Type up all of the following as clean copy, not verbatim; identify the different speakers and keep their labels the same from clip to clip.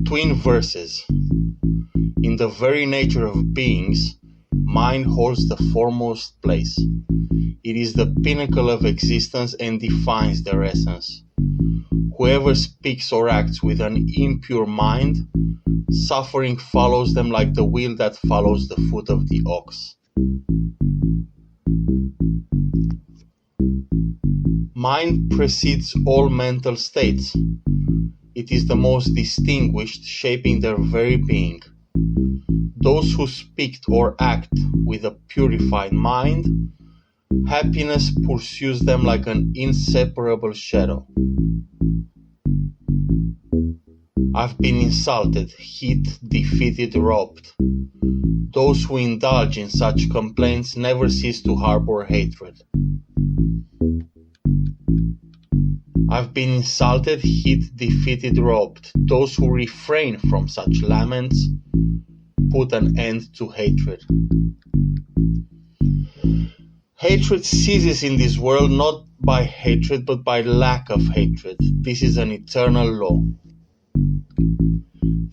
Speaker 1: Twin verses. In the very nature of beings, mind holds the foremost place. It is the pinnacle of existence and defines their essence. Whoever speaks or acts with an impure mind, suffering follows them like the wheel that follows the foot of the ox. Mind precedes all mental states. It is the most distinguished, shaping their very being. Those who speak or act with a purified mind, happiness pursues them like an inseparable shadow. I've been insulted, hit, defeated, robbed. Those who indulge in such complaints never cease to harbor hatred. I've been insulted, hit, defeated, robbed. Those who refrain from such laments put an end to hatred. Hatred ceases in this world not by hatred but by lack of hatred. This is an eternal law.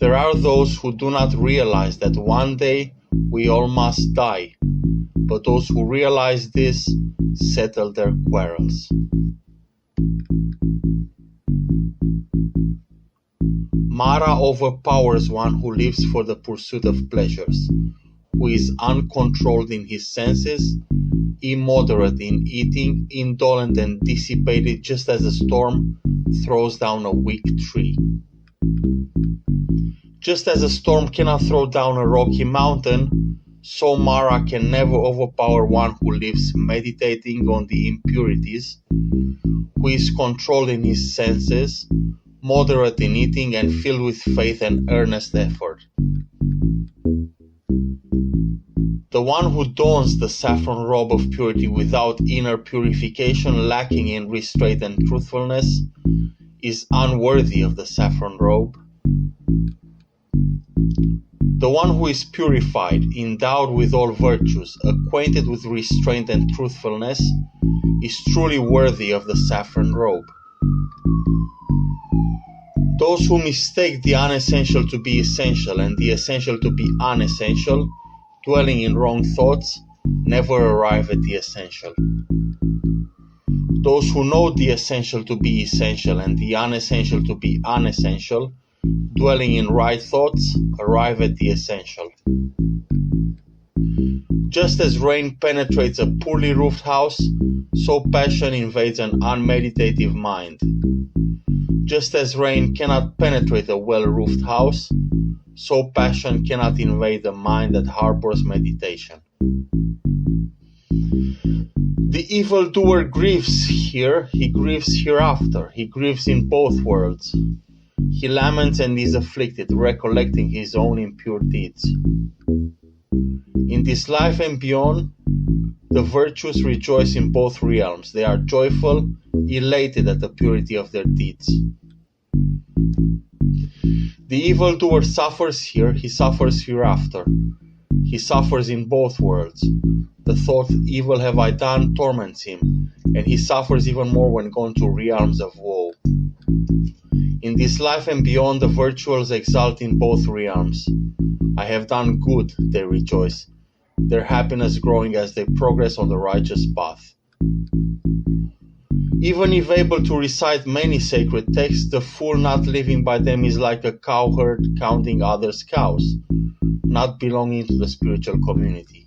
Speaker 1: There are those who do not realize that one day we all must die, but those who realize this settle their quarrels. Mara overpowers one who lives for the pursuit of pleasures, who is uncontrolled in his senses, immoderate in eating, indolent and dissipated, just as a storm throws down a weak tree. Just as a storm cannot throw down a rocky mountain, so Mara can never overpower one who lives meditating on the impurities, who is controlled in his senses, moderate in eating, and filled with faith and earnest effort. The one who dons the saffron robe of purity without inner purification, lacking in restraint and truthfulness, is unworthy of the saffron robe. The one who is purified, endowed with all virtues, acquainted with restraint and truthfulness, is truly worthy of the saffron robe. Those who mistake the unessential to be essential and the essential to be unessential, dwelling in wrong thoughts, never arrive at the essential. Those who know the essential to be essential and the unessential to be unessential, dwelling in right thoughts, arrive at the essential. Just as rain penetrates a poorly roofed house, so passion invades an unmeditative mind. Just as rain cannot penetrate a well-roofed house, so passion cannot invade a mind that harbors meditation. The evildoer grieves here, he grieves hereafter, he grieves in both worlds. He laments and is afflicted, recollecting his own impure deeds. In this life and beyond, the virtuous rejoice in both realms. They are joyful, elated at the purity of their deeds. The evildoer suffers here, he suffers hereafter. He suffers in both worlds. The thought, evil have I done, torments him, and he suffers even more when gone to realms of woe. In this life and beyond, the virtuous exult in both realms. I have done good, they rejoice, their happiness growing as they progress on the righteous path. Even if able to recite many sacred texts, the fool not living by them is like a cowherd counting others' cows, not belonging to the spiritual community.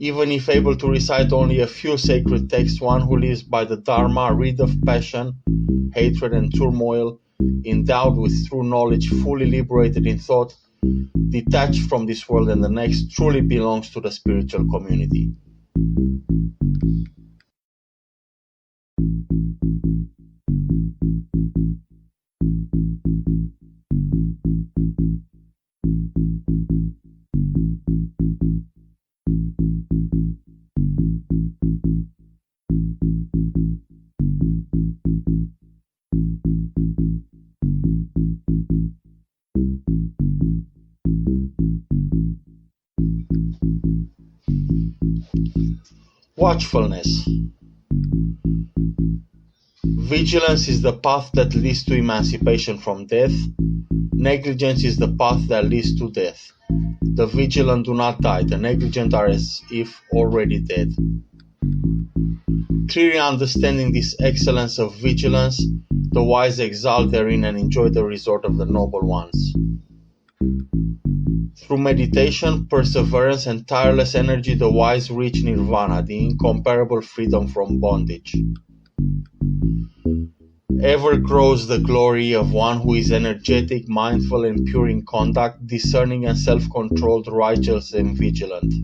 Speaker 1: Even if able to recite only a few sacred texts, one who lives by the Dharma, rid of passion, hatred and turmoil, endowed with true knowledge, fully liberated in thought, detached from this world and the next, truly belongs to the spiritual community. Watchfulness. Vigilance is the path that leads to emancipation from death, Negligence is the path that leads to death. The vigilant do not die, the negligent are as if already dead. Clearly understanding this excellence of vigilance, the wise exalt therein and enjoy the resort of the noble ones. Through meditation, perseverance, and tireless energy, the wise reach nirvana, the incomparable freedom from bondage. Ever grows the glory of one who is energetic, mindful, and pure in conduct, discerning and self-controlled, righteous and vigilant.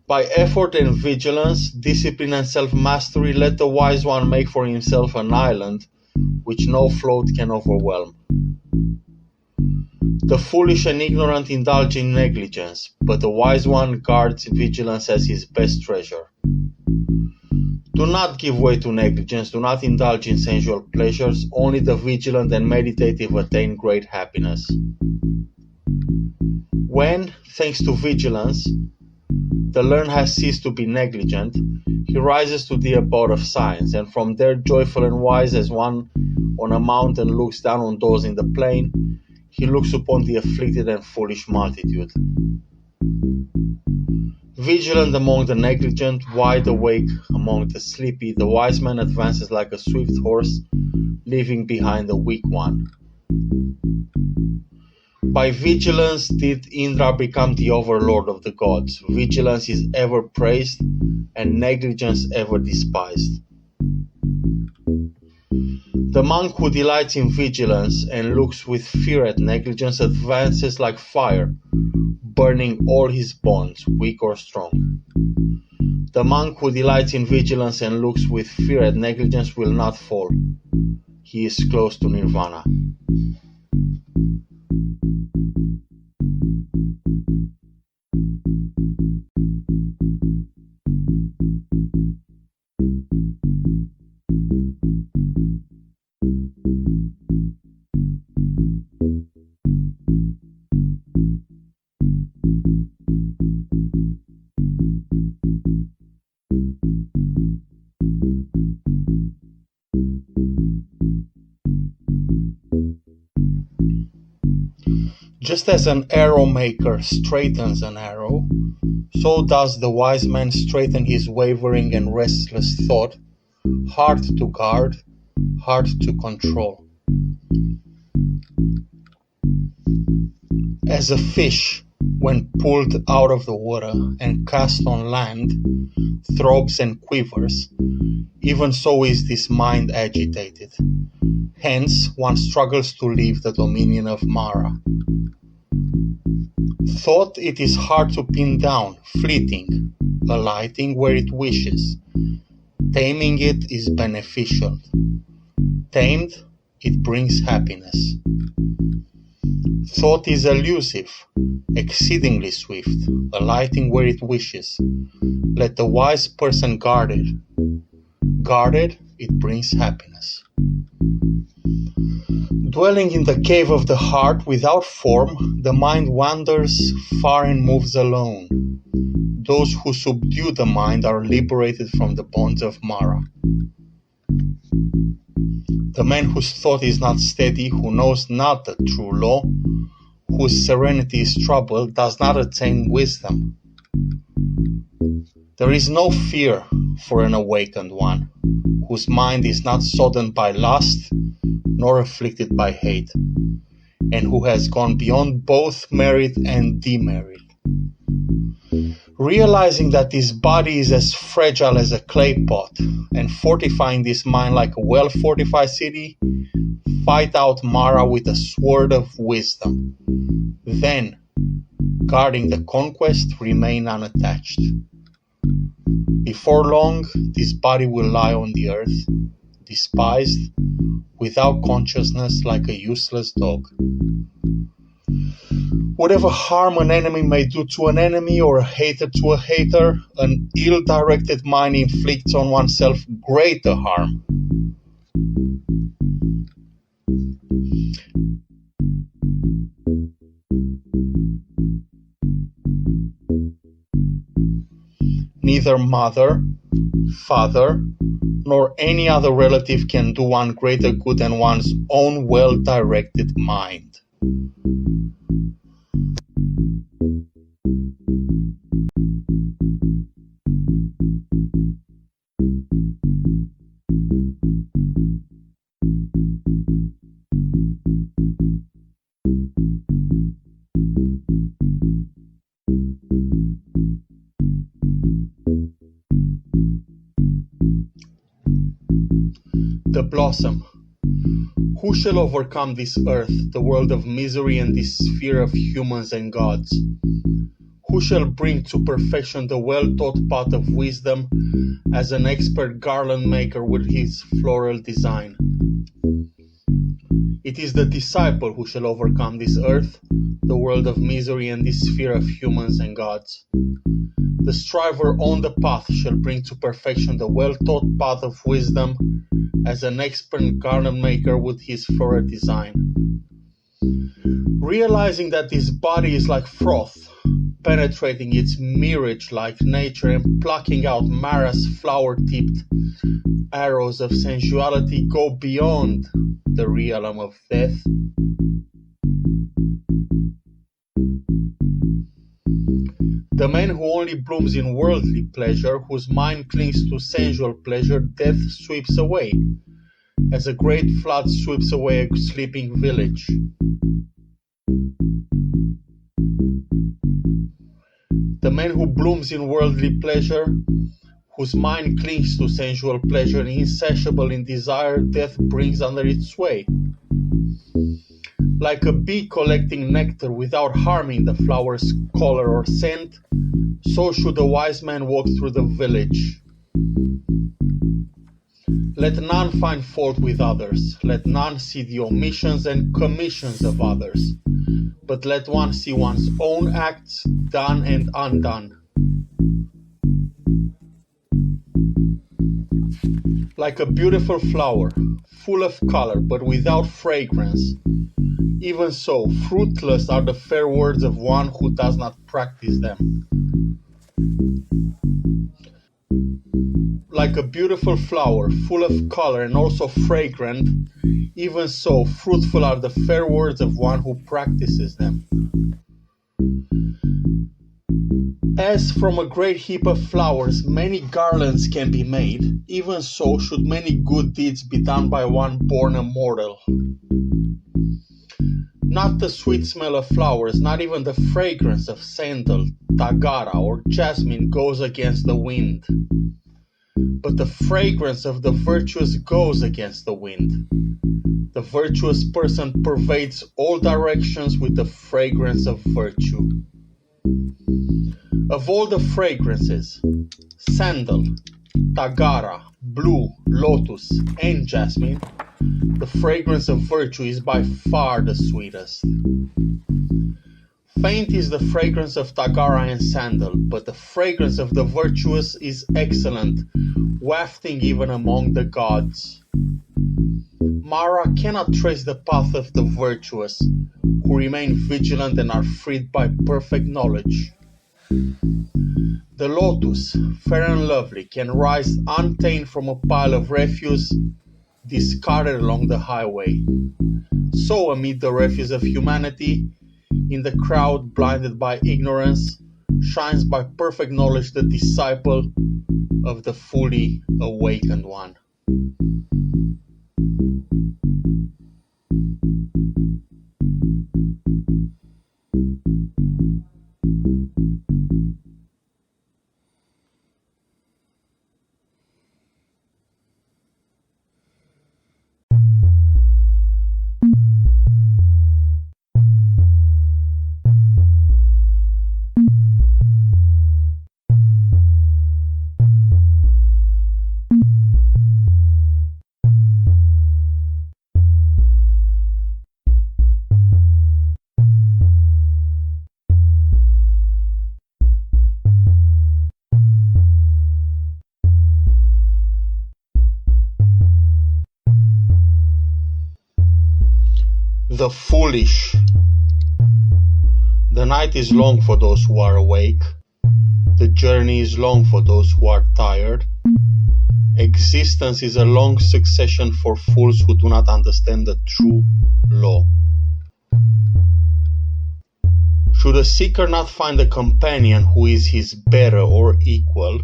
Speaker 1: By effort and vigilance, discipline and self-mastery, let the wise one make for himself an island which no flood can overwhelm. The foolish and ignorant indulge in negligence, but the wise one guards vigilance as his best treasure. Do not give way to negligence, do not indulge in sensual pleasures, only the vigilant and meditative attain great happiness. When, thanks to vigilance, the learned has ceased to be negligent, he rises to the abode of science, and from there, joyful and wise as one on a mountain looks down on those in the plain, he looks upon the afflicted and foolish multitude. Vigilant among the negligent, wide awake among the sleepy, the wise man advances like a swift horse, leaving behind the weak one. By vigilance did Indra become the overlord of the gods. Vigilance is ever praised, and negligence ever despised. The monk who delights in vigilance and looks with fear at negligence advances like fire, burning all his bonds, weak or strong. The monk who delights in vigilance and looks with fear at negligence will not fall. He is close to nirvana. Just as an arrow maker straightens an arrow, so does the wise man straighten his wavering and restless thought, hard to guard, hard to control. As a fish, when pulled out of the water and cast on land, throbs and quivers, even so is this mind agitated. Hence, one struggles to leave the dominion of Mara. Thought it is hard to pin down, fleeting, alighting where it wishes. Taming it is beneficial. Tamed, it brings happiness. Thought is elusive, exceedingly swift, alighting where it wishes. Let the wise person guard it. Guarded, it brings happiness. Dwelling in the cave of the heart without form, the mind wanders far and moves alone. Those who subdue the mind are liberated from the bonds of Mara. The man whose thought is not steady, who knows not the true law, whose serenity is troubled, does not attain wisdom. There is no fear for an awakened one, whose mind is not sodden by lust, nor afflicted by hate, and who has gone beyond both merit and demerit. Realizing that this body is as fragile as a clay pot, and fortifying this mind like a well-fortified city, fight out Mara with a sword of wisdom. Then, guarding the conquest, remain unattached. Before long, this body will lie on the earth, despised, without consciousness, like a useless dog. Whatever harm an enemy may do to an enemy, or a hater to a hater, an ill-directed mind inflicts on oneself greater harm. Neither mother, father, nor any other relative can do one greater good than one's own well-directed mind. The blossom. Who shall overcome this earth, the world of misery and this sphere of humans and gods? Who shall bring to perfection the well-taught path of wisdom as an expert garland maker with his floral design? It is the disciple who shall overcome this earth, the world of misery and this sphere of humans and gods. The striver on the path shall bring to perfection the well-taught path of wisdom as an expert garland maker with his floral design. Realizing that this body is like froth, penetrating its mirage like nature and plucking out Mara's flower-tipped arrows of sensuality go beyond the realm of death. The man who only blooms in worldly pleasure, whose mind clings to sensual pleasure, death sweeps away, as a great flood sweeps away a sleeping village. The man who blooms in worldly pleasure, whose mind clings to sensual pleasure and insatiable in desire, death brings under its sway. Like a bee collecting nectar without harming the flower's color or scent, so should a wise man walk through the village. Let none find fault with others, let none see the omissions and commissions of others, but let one see one's own acts done and undone. Like a beautiful flower, full of color but without fragrance, even so fruitless are the fair words of one who does not practice them. Like a beautiful flower, full of color and also fragrant, even so fruitful are the fair words of one who practices them. As from a great heap of flowers many garlands can be made, even so should many good deeds be done by one born a mortal. Not the sweet smell of flowers, not even the fragrance of sandal, tagara, or jasmine goes against the wind, but the fragrance of the virtuous goes against the wind. The virtuous person pervades all directions with the fragrance of virtue. Of all the fragrances, sandal, tagara, blue, lotus, and jasmine, the fragrance of virtue is by far the sweetest. Faint is the fragrance of tagara and sandal, but the fragrance of the virtuous is excellent, wafting even among the gods. Mara cannot trace the path of the virtuous, who remain vigilant and are freed by perfect knowledge. The lotus, fair and lovely, can rise untamed from a pile of refuse discarded along the highway. So, amid the refuse of humanity, in the crowd blinded by ignorance, shines by perfect knowledge the disciple of the fully awakened one. The foolish. The night is long for those who are awake. The journey is long for those who are tired. Existence is a long succession for fools who do not understand the true law. Should a seeker not find a companion who is his better or equal,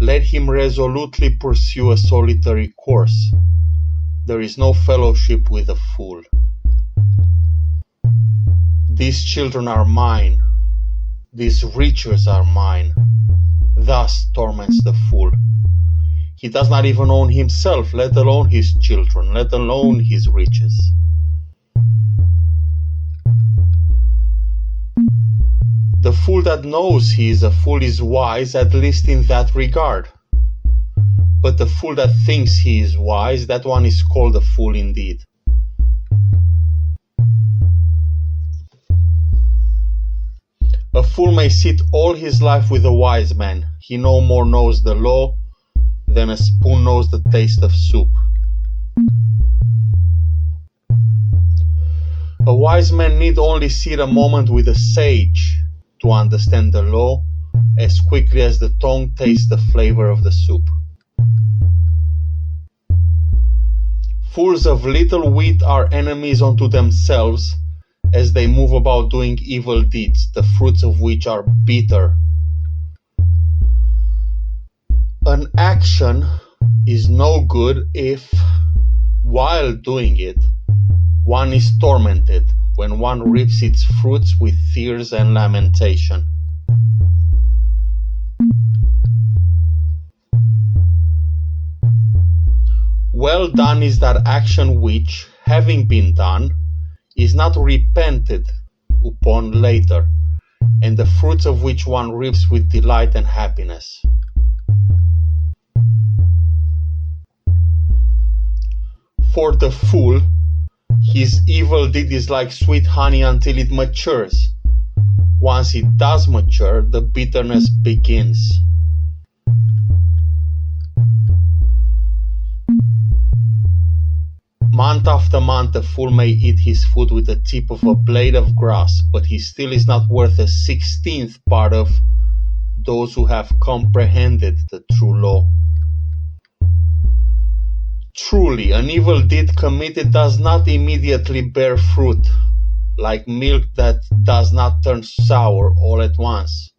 Speaker 1: let him resolutely pursue a solitary course. There is no fellowship with a fool. These children are mine, these riches are mine, thus torments the fool. He does not even own himself, let alone his children, let alone his riches. The fool that knows he is a fool is wise, at least in that regard. But the fool that thinks he is wise, that one is called a fool indeed. A fool may sit all his life with a wise man. He no more knows the law than a spoon knows the taste of soup. A wise man need only sit a moment with a sage to understand the law as quickly as the tongue tastes the flavor of the soup. Fools of little wit are enemies unto themselves as they move about doing evil deeds, the fruits of which are bitter. An action is no good if, while doing it, one is tormented, when one reaps its fruits with tears and lamentation. Well done is that action which, having been done, is not repented upon later, and the fruits of which one reaps with delight and happiness. For the fool, his evil deed is like sweet honey until it matures. Once it does mature, the bitterness begins. Month after month, a fool may eat his food with the tip of a blade of grass, but he still is not worth a 16th part of those who have comprehended the true law. Truly, an evil deed committed does not immediately bear fruit, like milk that does not turn sour all at once.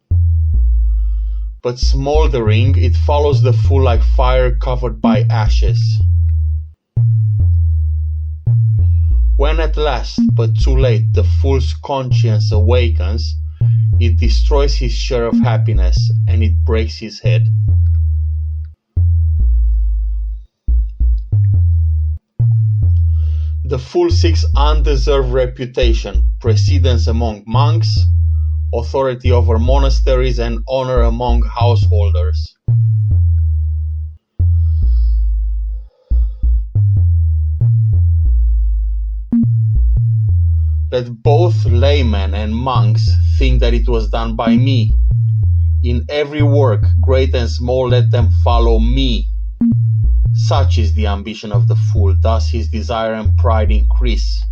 Speaker 1: But smoldering, it follows the fool like fire covered by ashes. When at last, but too late, the fool's conscience awakens, it destroys his share of happiness and it breaks his head. The fool seeks undeserved reputation, precedence among monks, authority over monasteries, and honor among householders. Let both laymen and monks think that it was done by me. In every work, great and small, let them follow me. Such is the ambition of the fool, thus his desire and pride increase.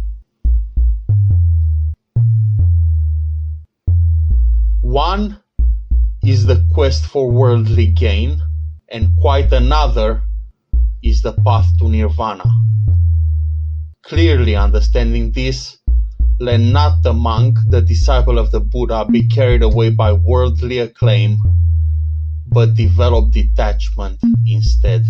Speaker 1: One is the quest for worldly gain, and quite another is the path to nirvana. Clearly understanding this, let not the monk, the disciple of the Buddha, be carried away by worldly acclaim, but develop detachment instead.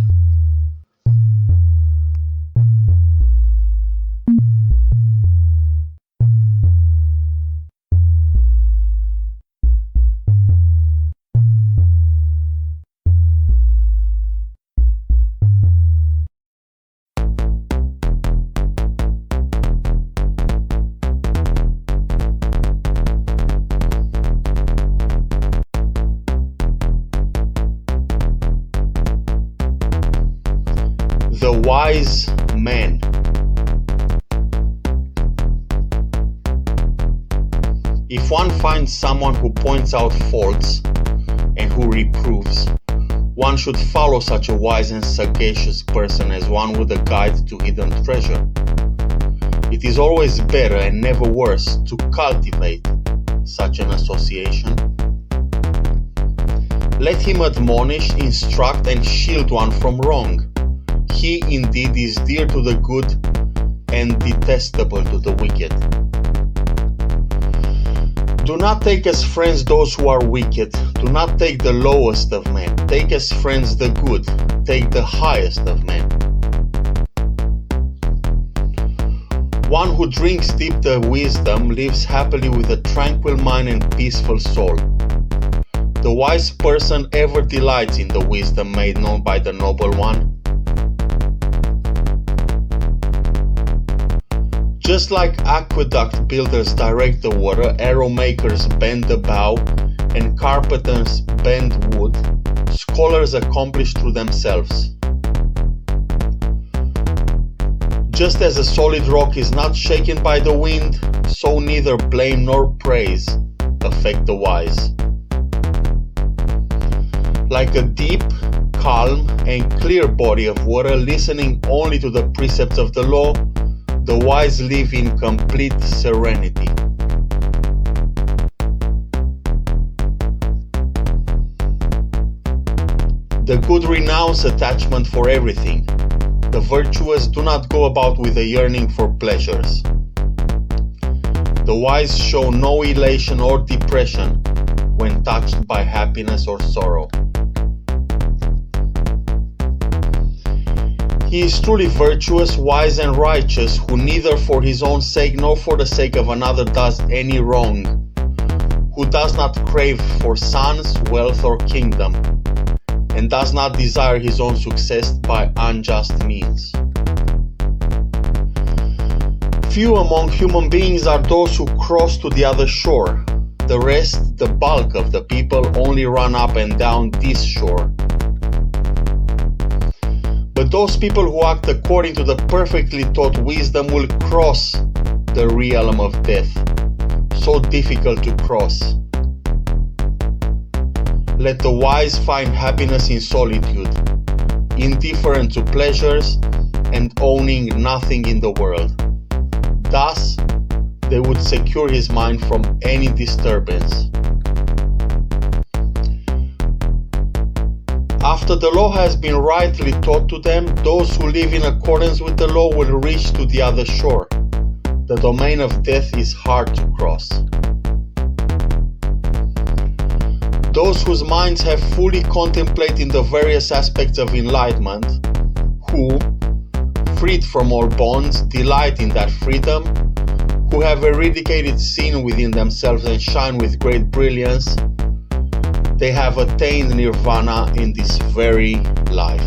Speaker 1: The wise man. If one finds someone who points out faults and who reproves, one should follow such a wise and sagacious person as one would a guide to hidden treasure. It is always better and never worse to cultivate such an association. Let him admonish, instruct, and shield one from wrong. He indeed is dear to the good and detestable to the wicked. Do not take as friends those who are wicked. Do not take the lowest of men. Take as friends the good. Take the highest of men. One who drinks deep the wisdom lives happily with a tranquil mind and peaceful soul. The wise person ever delights in the wisdom made known by the noble one. Just like aqueduct builders direct the water, arrow makers bend the bow, and carpenters bend wood, scholars accomplish through themselves. Just as a solid rock is not shaken by the wind, so neither blame nor praise affect the wise. Like a deep, calm, and clear body of water, listening only to the precepts of the law, the wise live in complete serenity. The good renounce attachment for everything. The virtuous do not go about with a yearning for pleasures. The wise show no elation or depression when touched by happiness or sorrow. He is truly virtuous, wise, and righteous, who neither for his own sake nor for the sake of another does any wrong, who does not crave for sons, wealth, or kingdom, and does not desire his own success by unjust means. Few among human beings are those who cross to the other shore. The rest, the bulk of the people, only run up and down this shore. But those people who act according to the perfectly taught wisdom will cross the realm of death, so difficult to cross. Let the wise find happiness in solitude, indifferent to pleasures, and owning nothing in the world. Thus, they would secure his mind from any disturbance. After the law has been rightly taught to them, those who live in accordance with the law will reach to the other shore. The domain of death is hard to cross. Those whose minds have fully contemplated the various aspects of enlightenment, who, freed from all bonds, delight in that freedom, who have eradicated sin within themselves and shine with great brilliance, they have attained nirvana in this very life.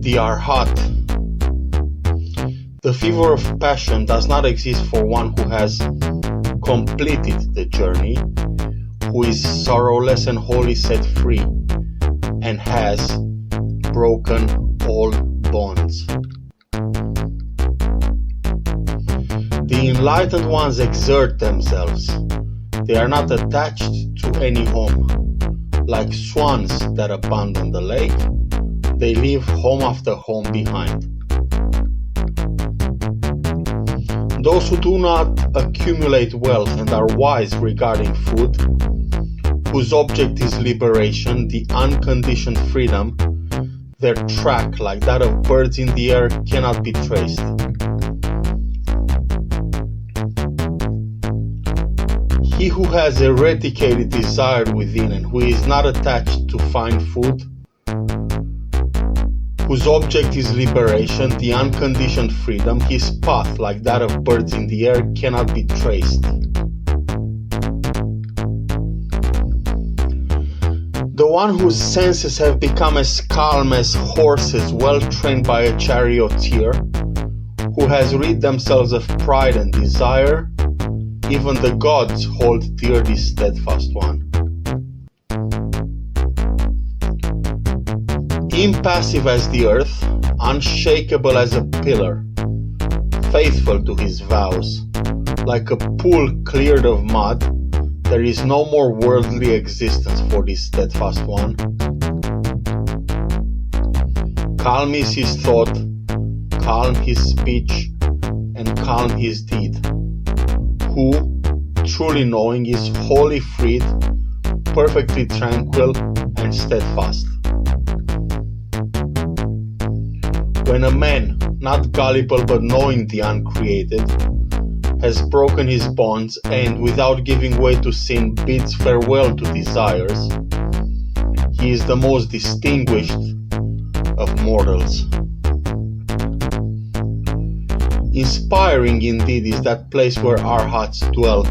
Speaker 1: The Arhat. The fever of passion does not exist for one who has completed the journey, who is sorrowless and wholly set free, and has broken all bonds. The enlightened ones exert themselves. They are not attached to any home. Like swans that abandon the lake, they leave home after home behind. Those who do not accumulate wealth and are wise regarding food, whose object is liberation, the unconditioned freedom, their track, like that of birds in the air, cannot be traced. He who has eradicated desire within and who is not attached to find food, whose object is liberation, the unconditioned freedom, his path, like that of birds in the air, cannot be traced. The one whose senses have become as calm as horses well trained by a charioteer, who has rid themselves of pride and desire, even the gods hold dear this steadfast one. Impassive as the earth, unshakable as a pillar, faithful to his vows, Like a pool cleared of mud, there is no more worldly existence for this steadfast one. Calm is his thought, calm his speech, and calm his deed, who, truly knowing, is wholly freed, perfectly tranquil and steadfast. When a man, not gullible but knowing the uncreated, has broken his bonds and, without giving way to sin, bids farewell to desires, he is the most distinguished of mortals. Inspiring indeed is that place where our hearts dwell,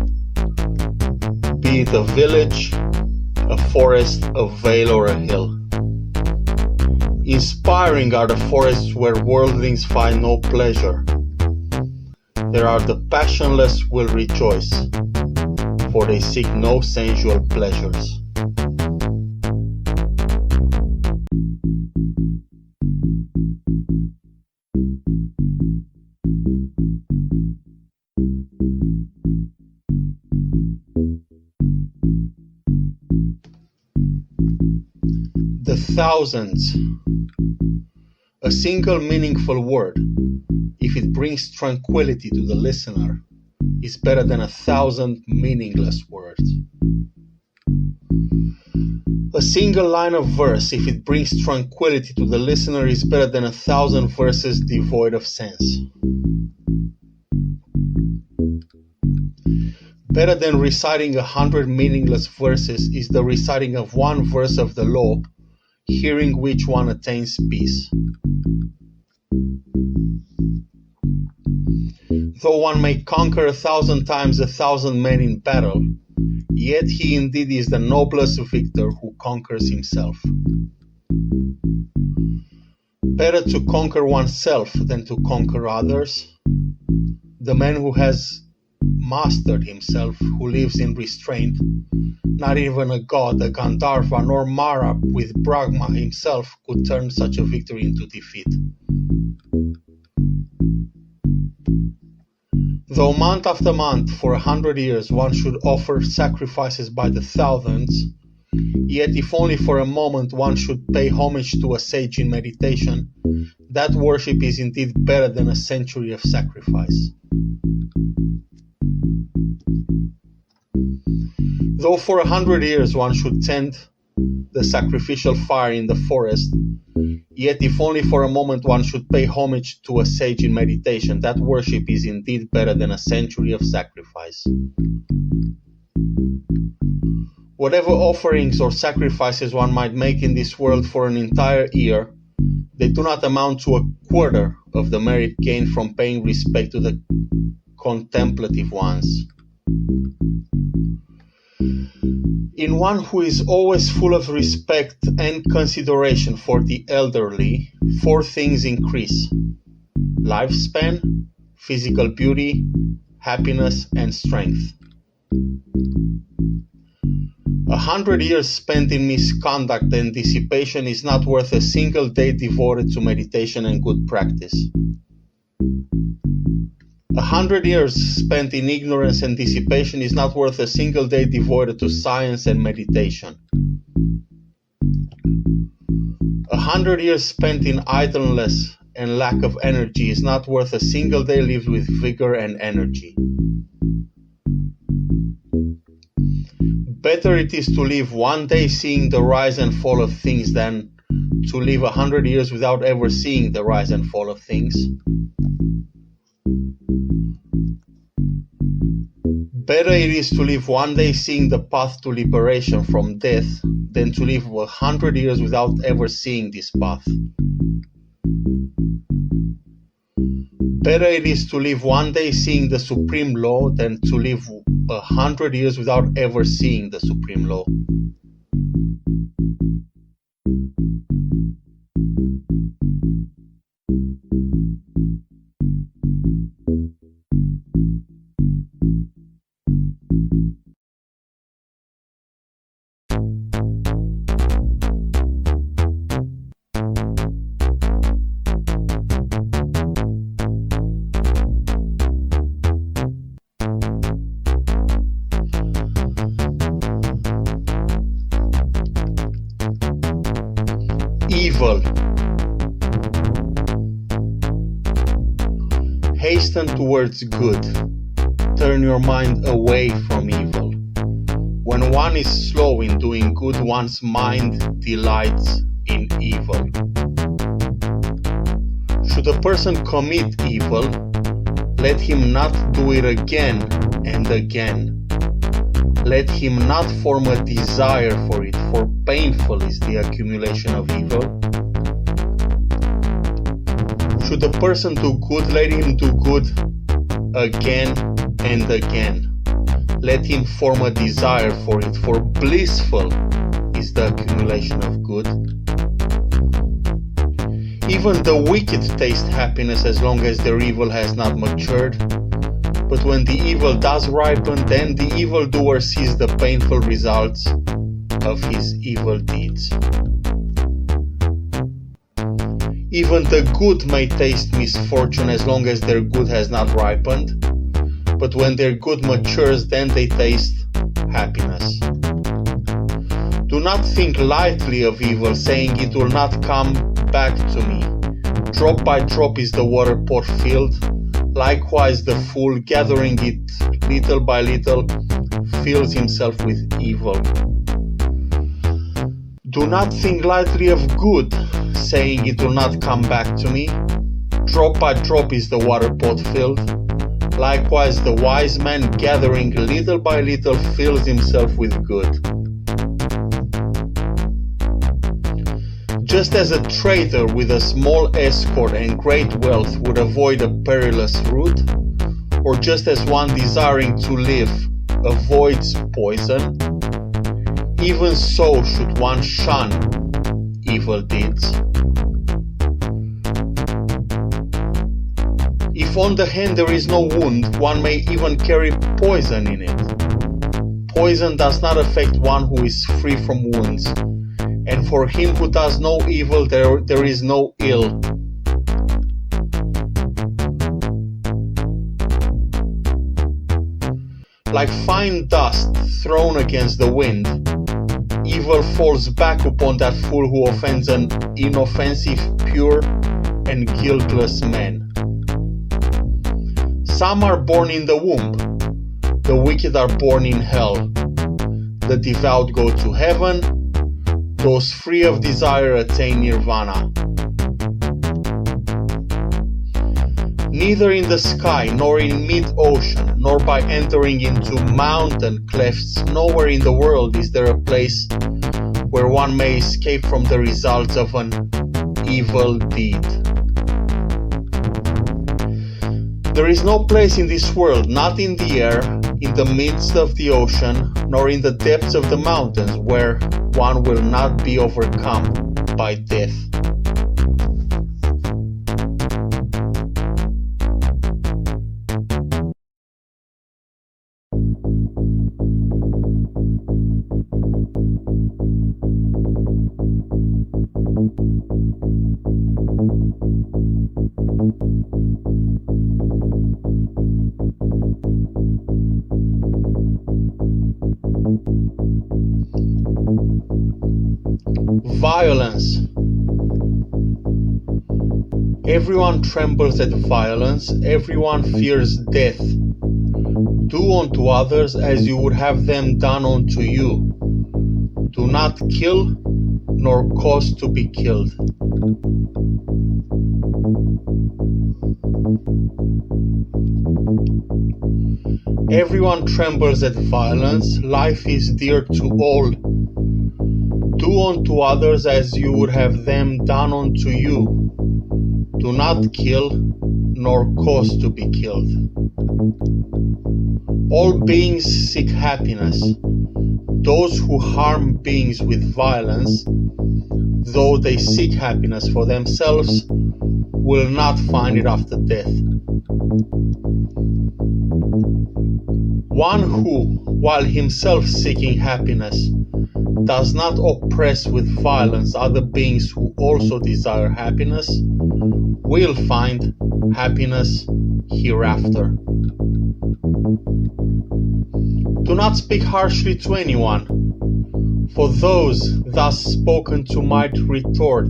Speaker 1: be it a village, a forest, a vale, or a hill. Inspiring are the forests where worldlings find no pleasure. There are the passionless will rejoice, for they seek no sensual pleasures. The thousands. A single meaningful word, if it brings tranquility to the listener, is better than 1,000 meaningless words. A single line of verse, if it brings tranquility to the listener, is better than 1,000 verses devoid of sense. Better than reciting 100 meaningless verses is the reciting of one verse of the law, hearing which one attains peace. Though one may conquer 1,000 times 1,000 men in battle, yet he indeed is the noblest victor who conquers himself. Better to conquer oneself than to conquer others. The man who has mastered himself, who lives in restraint, not even a god, a Gandharva, nor Mara with Brahma himself could turn such a victory into defeat. Though month after month, for 100 years, one should offer sacrifices by the thousands, yet if only for a moment one should pay homage to a sage in meditation, that worship is indeed better than a century of sacrifice. Though for 100 years one should tend the sacrificial fire in the forest, yet if only for a moment one should pay homage to a sage in meditation, that worship is indeed better than a century of sacrifice. Whatever offerings or sacrifices one might make in this world for an entire year, they do not amount to a quarter of the merit gained from paying respect to the contemplative ones. In one who is always full of respect and consideration for the elderly, 4 things increase: lifespan, physical beauty, happiness, and strength. 100 years spent in misconduct and dissipation is not worth a single day devoted to meditation and good practice. 100 years spent in ignorance and dissipation is not worth a single day devoted to science and meditation. 100 years spent in idleness and lack of energy is not worth a single day lived with vigor and energy. Better it is to live one day seeing the rise and fall of things than to live 100 years without ever seeing the rise and fall of things. Better it is to live one day seeing the path to liberation from death than to live 100 years without ever seeing this path. Better it is to live one day seeing the supreme law than to live 100 years without ever seeing the supreme law. hasten towards good. Turn your mind away from evil. When one is slow in doing good, one's mind delights in evil. Should a person commit evil, let him not do it again and again. Let him not form a desire for it, for painful is the accumulation of evil. Should a person do good, let him do good again and again. Let him form a desire for it, for blissful is the accumulation of good. Even the wicked taste happiness as long as their evil has not matured. But when the evil does ripen, then the evildoer sees the painful results of his evil deeds. Even the good may taste misfortune as long as their good has not ripened. But when their good matures, then they taste happiness. Do not think lightly of evil, saying it will not come back to me. Drop by drop is the water pot filled. Likewise the fool, gathering it little by little, fills himself with evil. Do not think lightly of good, saying it will not come back to me. Drop by drop is the water pot filled. Likewise the wise man, gathering little by little, fills himself with good. Just as a trader with a small escort and great wealth would avoid a perilous route, or just as one desiring to live avoids poison, even so should one shun evil deeds. If on the hand there is no wound, one may even carry poison in it. Poison does not affect one who is free from wounds, and for him who does no evil there is no ill. Like fine dust thrown against the wind, evil falls back upon that fool who offends an inoffensive, pure, and guiltless man. Some are born in the womb, the wicked are born in hell. The devout go to heaven, those free of desire attain nirvana. Neither in the sky, nor in mid-ocean, nor by entering into mountain clefts, nowhere in the world is there a place where one may escape from the results of an evil deed. There is no place in this world, not in the air, in the midst of the ocean, nor in the depths of the mountains, where one will not be overcome by death. Violence. Everyone trembles at violence, everyone fears death. Do unto others as you would have them done unto you. Do not kill, nor cause to be killed. Everyone trembles at violence, life is dear to all. Do unto others as you would have them done unto you. Do not kill, nor cause to be killed. All beings seek happiness. Those who harm beings with violence, though they seek happiness for themselves, will not find it after death. One who, while himself seeking happiness, does not oppress with violence other beings who also desire happiness, will find happiness hereafter. Do not speak harshly to anyone, for those thus spoken to might retort.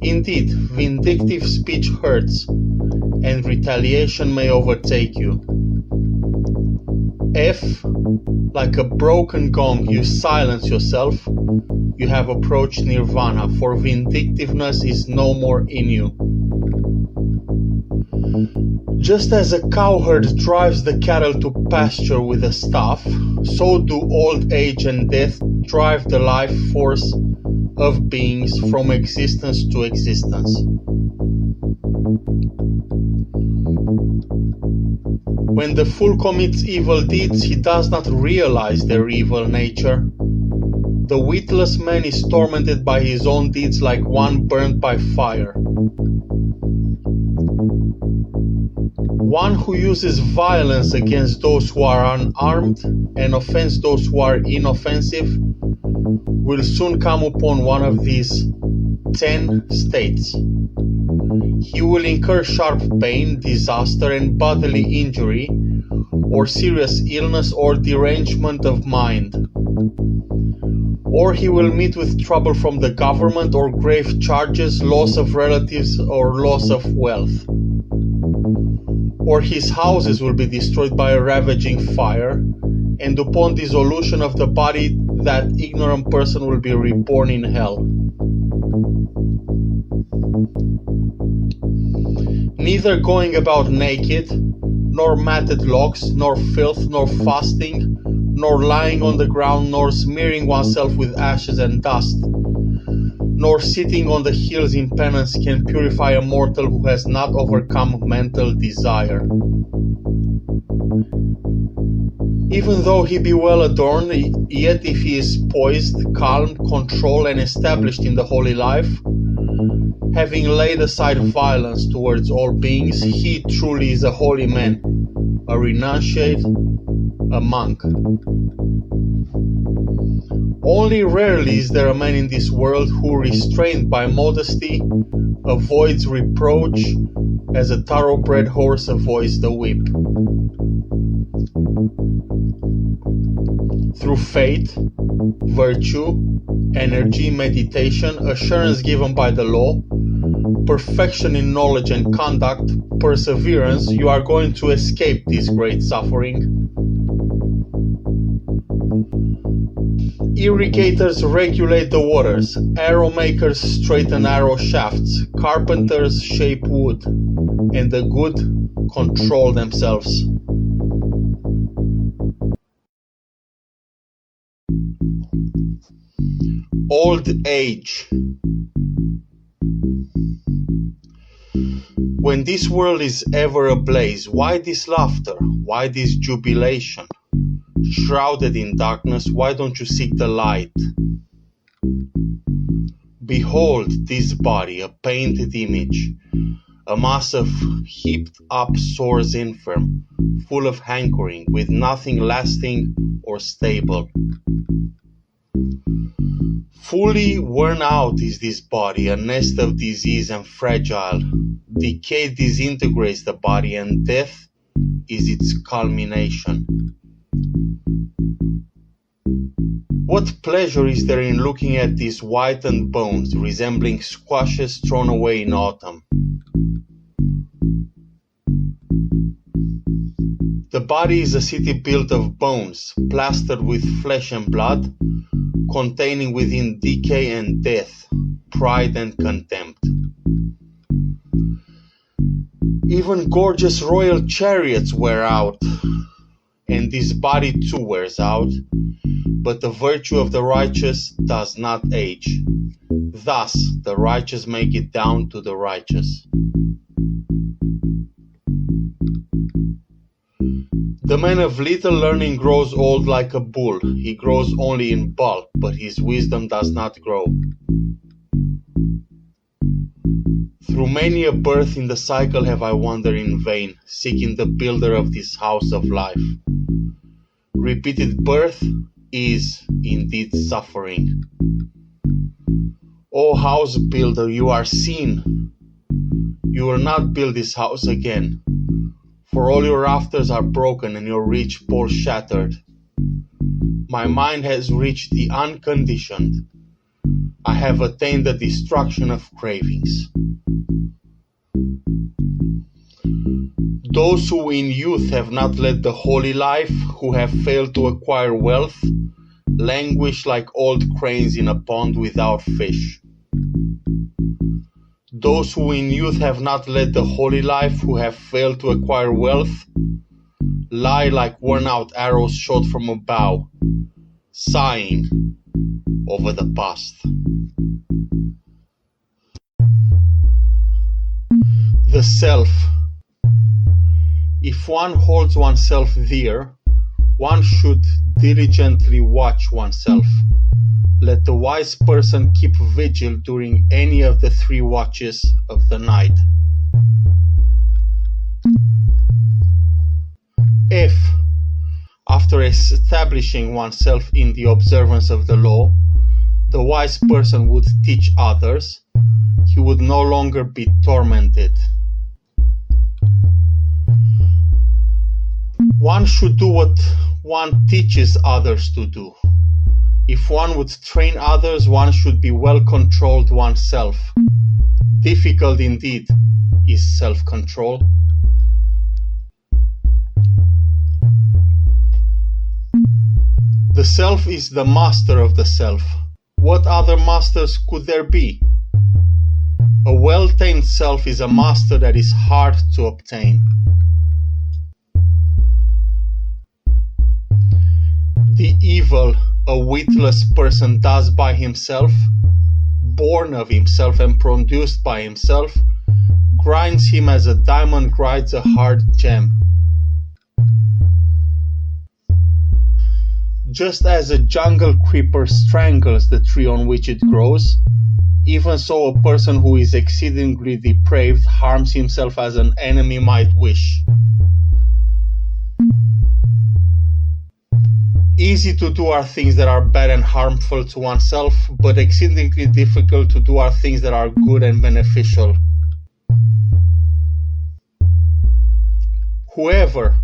Speaker 1: Indeed, vindictive speech hurts, and retaliation may overtake you. If, like a broken gong, you silence yourself, you have approached nirvana, for vindictiveness is no more in you. Just as a cowherd drives the cattle to pasture with a staff, so do old age and death drive the life force of beings from existence to existence. When the fool commits evil deeds, he does not realize their evil nature. The witless man is tormented by his own deeds like one burnt by fire. One who uses violence against those who are unarmed and offends those who are inoffensive will soon come upon one of these 10 states. He will incur sharp pain, disaster, and bodily injury, or serious illness or derangement of mind. Or he will meet with trouble from the government or grave charges, loss of relatives, or loss of wealth. Or his houses will be destroyed by a ravaging fire, and upon dissolution of the body, that ignorant person will be reborn in hell. Neither going about naked, nor matted locks, nor filth, nor fasting, nor lying on the ground, nor smearing oneself with ashes and dust, nor sitting on the hills in penance can purify a mortal who has not overcome mental desire. Even though he be well adorned, yet if he is poised, calm, controlled, and established in the holy life, having laid aside violence towards all beings, he truly is a holy man, a renunciate, a monk. Only rarely is there a man in this world who, restrained by modesty, avoids reproach as a thoroughbred horse avoids the whip. Through faith, virtue, energy, meditation, assurance given by the law, perfection in knowledge and conduct, perseverance, you are going to escape this great suffering. Irrigators regulate the waters, arrow makers straighten arrow shafts, carpenters shape wood, and the good control themselves. Old age. When this world is ever ablaze, why this laughter? Why this jubilation? Shrouded in darkness, why don't you seek the light? Behold this body, a painted image, a mass of heaped up sores infirm, full of hankering, with nothing lasting or stable. Fully worn out is this body, a nest of disease and fragile. Decay disintegrates the body, and death is its culmination. What pleasure is there in looking at these whitened bones, resembling squashes thrown away in autumn? The body is a city built of bones, plastered with flesh and blood, containing within decay and death, pride and contempt. Even gorgeous royal chariots wear out, and this body too wears out, but the virtue of the righteous does not age. Thus the righteous make it down to the righteous. The man of little learning grows old like a bull. He grows only in bulk, but his wisdom does not grow. Through many a birth in the cycle have I wandered in vain, seeking the builder of this house of life. Repeated birth is indeed suffering. O house builder, you are seen. You will not build this house again, for all your rafters are broken and your rich pole shattered. My mind has reached the unconditioned. I have attained the destruction of cravings. Those who in youth have not led the holy life, who have failed to acquire wealth, languish like old cranes in a pond without fish. Those who in youth have not led the holy life, who have failed to acquire wealth, lie like worn-out arrows shot from a bow, sighing over the past. The self. If one holds oneself dear, one should diligently watch oneself. Let the wise person keep vigil during any of the 3 watches of the night. If, after establishing oneself in the observance of the law, the wise person would teach others, he would no longer be tormented. One should do what one teaches others to do. If one would train others, one should be well controlled oneself. Difficult indeed is self-control. The self is the master of the self. What other masters could there be? A well-tamed self is a master that is hard to obtain. The evil a witless person does by himself, born of himself and produced by himself, grinds him as a diamond grinds a hard gem. Just as a jungle creeper strangles the tree on which it grows, even so a person who is exceedingly depraved harms himself as an enemy might wish. Easy to do are things that are bad and harmful to oneself, but exceedingly difficult to do are things that are good and beneficial. Whoever,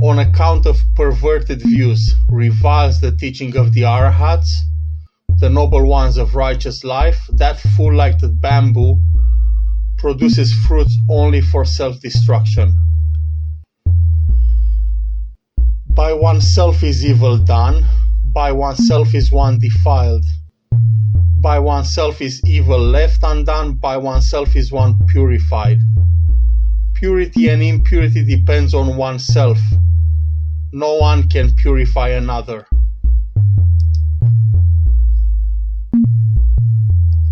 Speaker 1: on account of perverted views, reviles the teaching of the Arhats, the noble ones of righteous life, that fool like the bamboo produces fruits only for self-destruction. By oneself is evil done, by oneself is one defiled. By oneself is evil left undone, by oneself is one purified. Purity and impurity depends on oneself. No one can purify another.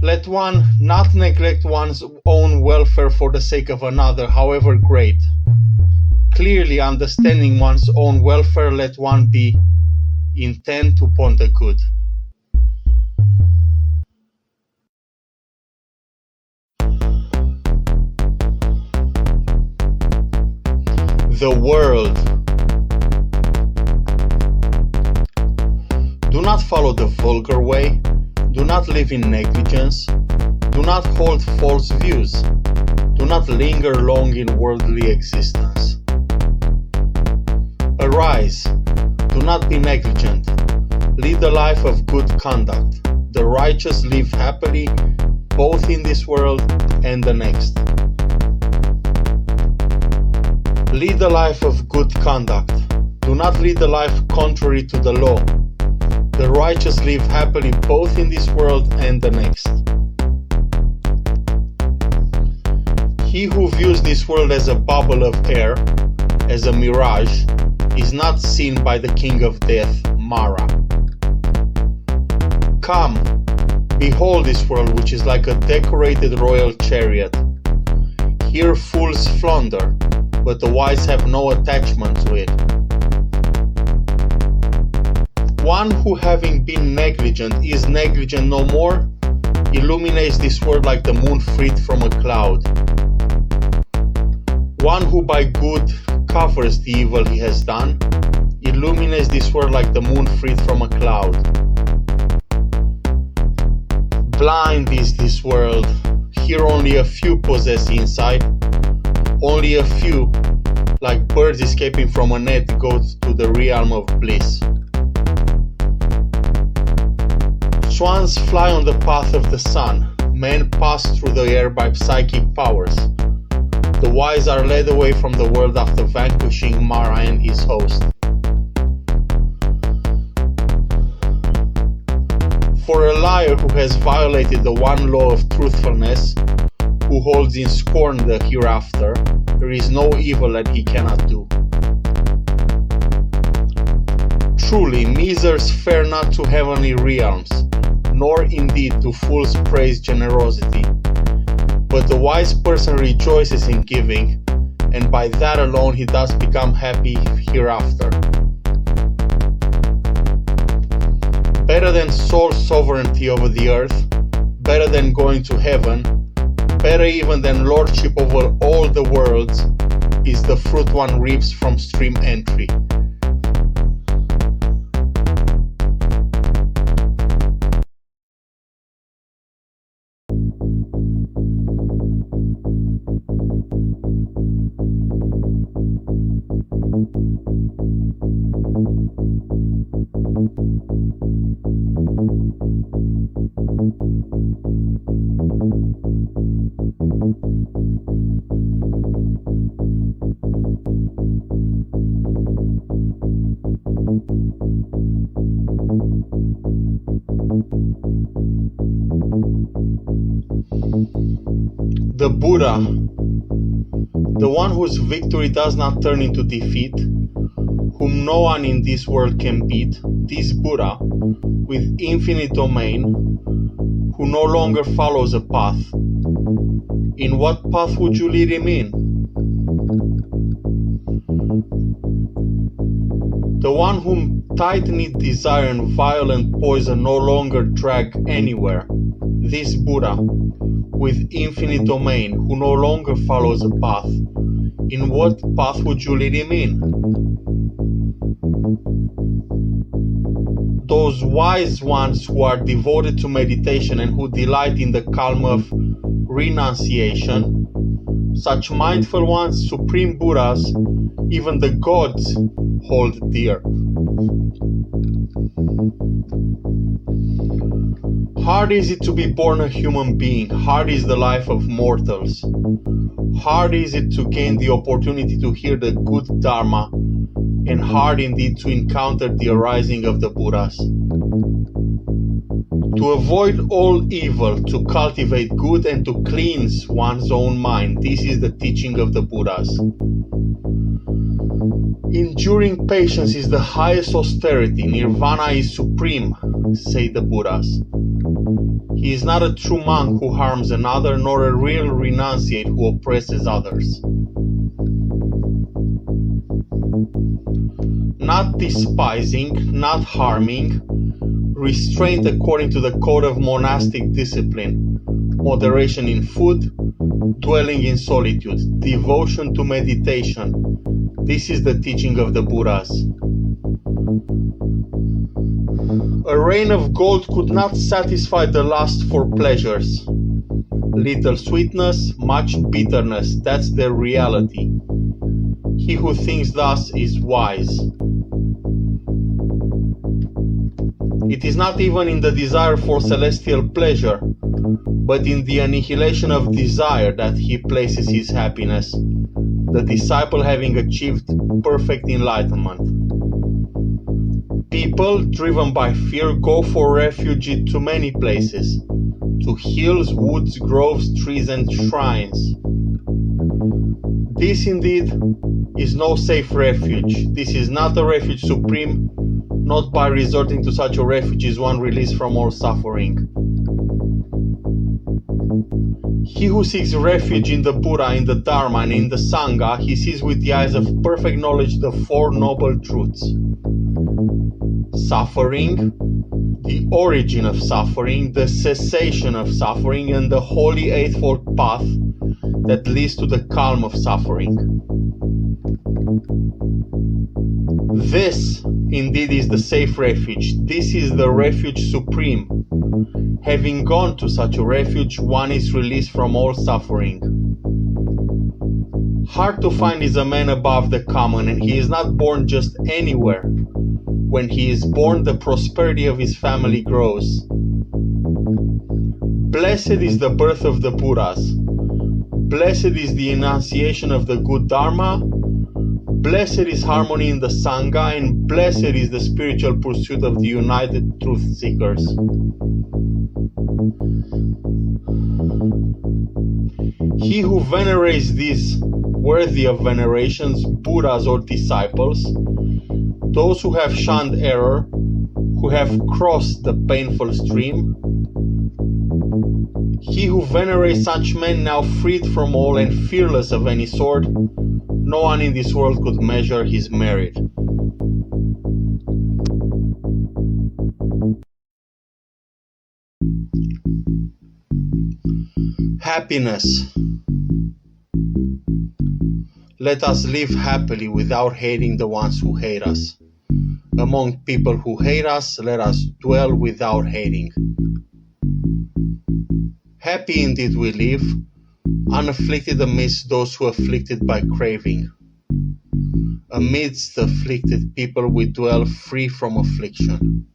Speaker 1: Let one not neglect one's own welfare for the sake of another, however great. Clearly understanding one's own welfare, let one be intent upon the good. The world. Do not follow the vulgar way. Do not live in negligence. Do not hold false views. Do not linger long in worldly existence. Arise, do not be negligent. Lead a life of good conduct. The righteous live happily, both in this world and the next. Lead a life of good conduct. Do not lead a life contrary to the law. The righteous live happily both in this world and the next. He who views this world as a bubble of air, as a mirage, is not seen by the king of death, Mara. Come, behold this world which is like a decorated royal chariot. Here fools flounder, but the wise have no attachment to it. One who, having been negligent, is negligent no more, illuminates this world like the moon freed from a cloud. One who by good covers the evil he has done, illuminates this world like the moon freed from a cloud. Blind is this world, here only a few possess insight, only a few, like birds escaping from a net, go to the realm of bliss. Swans fly on the path of the sun, men pass through the air by psychic powers. The wise are led away from the world after vanquishing Mara and his host. For a liar who has violated the one law of truthfulness, who holds in scorn the hereafter, there is no evil that he cannot do. Truly, misers fare not to heavenly realms, nor indeed do fools praise generosity. But the wise person rejoices in giving, and by that alone he does become happy hereafter. Better than sole sovereignty over the earth, better than going to heaven, better even than lordship over all the worlds, is the fruit one reaps from stream entry. The Buddha, the one whose victory does not turn into defeat, whom no one in this world can beat, this Buddha, with infinite domain, who no longer follows a path. In what path would you lead him in? The one whom tight-knit desire and violent poison no longer drag anywhere, this Buddha, with infinite domain, who no longer follows a path. In what path would you lead him in? Those wise ones who are devoted to meditation and who delight in the calm of renunciation, such mindful ones, supreme Buddhas, even the gods hold dear. Hard is it to be born a human being, hard is the life of mortals. Hard is it to gain the opportunity to hear the good Dharma, and hard indeed to encounter the arising of the Buddhas. To avoid all evil, to cultivate good and to cleanse one's own mind, this is the teaching of the Buddhas. Enduring patience is the highest austerity, nirvana is supreme, say the Buddhas. He is not a true monk who harms another, nor a real renunciate who oppresses others. Not despising, not harming, restraint according to the code of monastic discipline, moderation in food, dwelling in solitude, devotion to meditation. This is the teaching of the Buddhas. A rain of gold could not satisfy the lust for pleasures. Little sweetness, much bitterness, that's their reality. He who thinks thus is wise. It is not even in the desire for celestial pleasure, but in the annihilation of desire that he places his happiness, the disciple having achieved perfect enlightenment. People, driven by fear, go for refuge to many places, to hills, woods, groves, trees, and shrines. This indeed is no safe refuge. This is not a refuge supreme. Not by resorting to such a refuge is one released from all suffering. He who seeks refuge in the Buddha, in the Dharma, and in the Sangha, he sees with the eyes of perfect knowledge the Four Noble Truths. Suffering, the origin of suffering, the cessation of suffering, and the Holy Eightfold Path that leads to the calm of suffering. This, indeed, is the safe refuge. This is the refuge supreme. Having gone to such a refuge, one is released from all suffering. Hard to find is a man above the common, and he is not born just anywhere. When he is born, the prosperity of his family grows. Blessed is the birth of the Buddhas. Blessed is the enunciation of the good Dharma. Blessed is harmony in the Sangha, and blessed is the spiritual pursuit of the united truth seekers. He who venerates these worthy of venerations, Buddhas or disciples, those who have shunned error, who have crossed the painful stream, he who venerates such men, now freed from all and fearless of any sort, no one in this world could measure his merit. Happiness. Let us live happily without hating the ones who hate us. Among people who hate us, let us dwell without hating. Happy indeed we live, unafflicted amidst those who are afflicted by craving. Amidst the afflicted people we dwell free from affliction.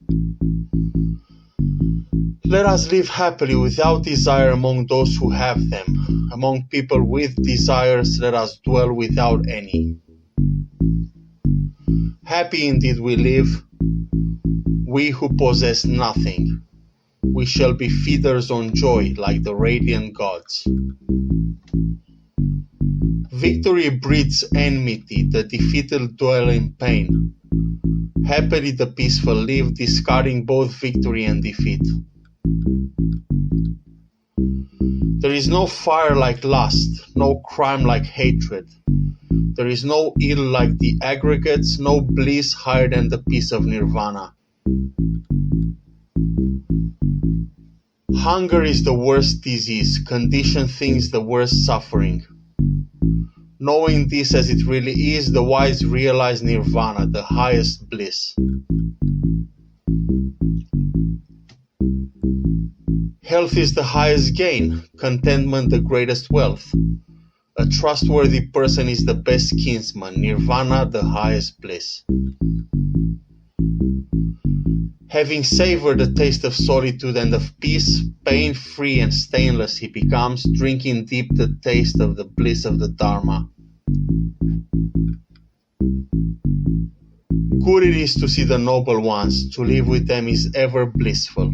Speaker 1: Let us live happily without desire among those who have them. Among people with desires, let us dwell without any. Happy indeed we live, we who possess nothing. We shall be feeders on joy like the radiant gods. Victory breeds enmity, the defeated dwell in pain. Happily the peaceful live, discarding both victory and defeat. There is no fire like lust, no crime like hatred. There is no ill like the aggregates, no bliss higher than the peace of nirvana. Hunger is the worst disease, conditioned things the worst suffering. Knowing this as it really is, the wise realize nirvana, the highest bliss. Health is the highest gain, contentment the greatest wealth. A trustworthy person is the best kinsman, nirvana the highest bliss. Having savored the taste of solitude and of peace, pain-free and stainless he becomes, drinking deep the taste of the bliss of the Dharma. Good it is to see the noble ones, to live with them is ever blissful.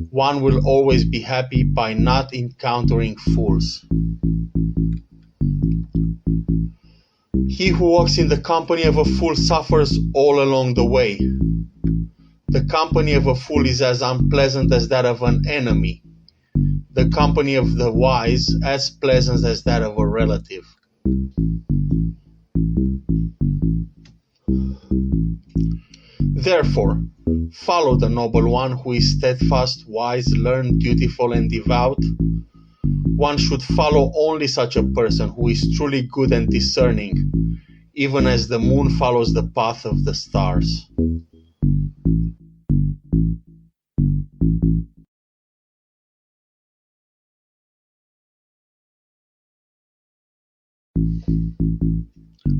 Speaker 1: One will always be happy by not encountering fools. He who walks in the company of a fool suffers all along the way. The company of a fool is as unpleasant as that of an enemy. The company of the wise as pleasant as that of a relative. Therefore, follow the noble one who is steadfast, wise, learned, dutiful, and devout. One should follow only such a person who is truly good and discerning, even as the moon follows the path of the stars.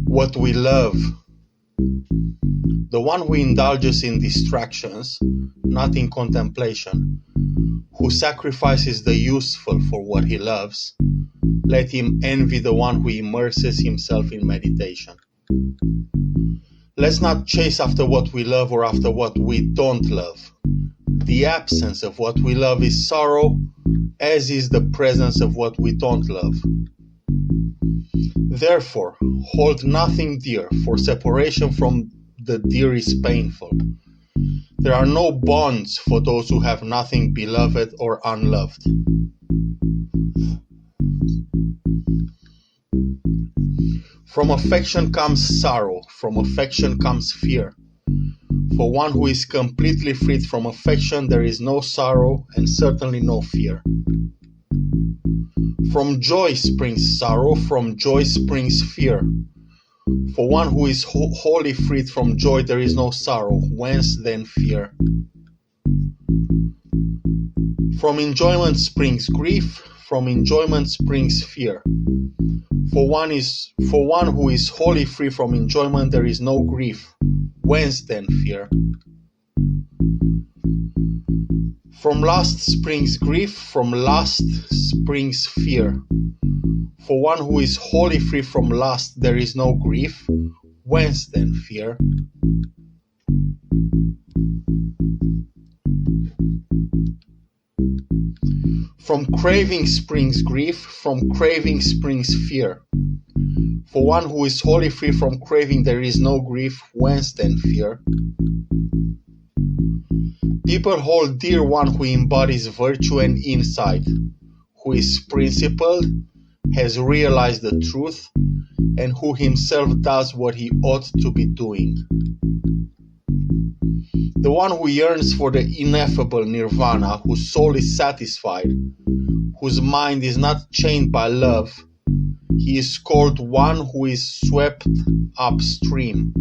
Speaker 1: What we love. The one who indulges in distractions, not in contemplation, who sacrifices the useful for what he loves, let him envy the one who immerses himself in meditation. Let's not chase after what we love or after what we don't love. The absence of what we love is sorrow, as is the presence of what we don't love. Therefore, hold nothing dear, for separation from the dear is painful. There are no bonds for those who have nothing beloved or unloved. From affection comes sorrow, from affection comes fear. For one who is completely freed from affection, there is no sorrow and certainly no fear. From joy springs sorrow, from joy springs fear. For one who is wholly freed from joy, there is no sorrow, whence then fear? From enjoyment springs grief, from enjoyment springs fear. For one who is wholly free from enjoyment, there is no grief, whence then fear? From lust springs grief, from lust springs fear. For one who is wholly free from lust, there is no grief. Whence then fear? From craving springs grief, from craving springs fear. For one who is wholly free from craving, there is no grief. Whence then fear? People hold dear one who embodies virtue and insight, who is principled, has realized the truth, and who himself does what he ought to be doing. The one who yearns for the ineffable nirvana, whose soul is satisfied, whose mind is not chained by love, he is called one who is swept upstream.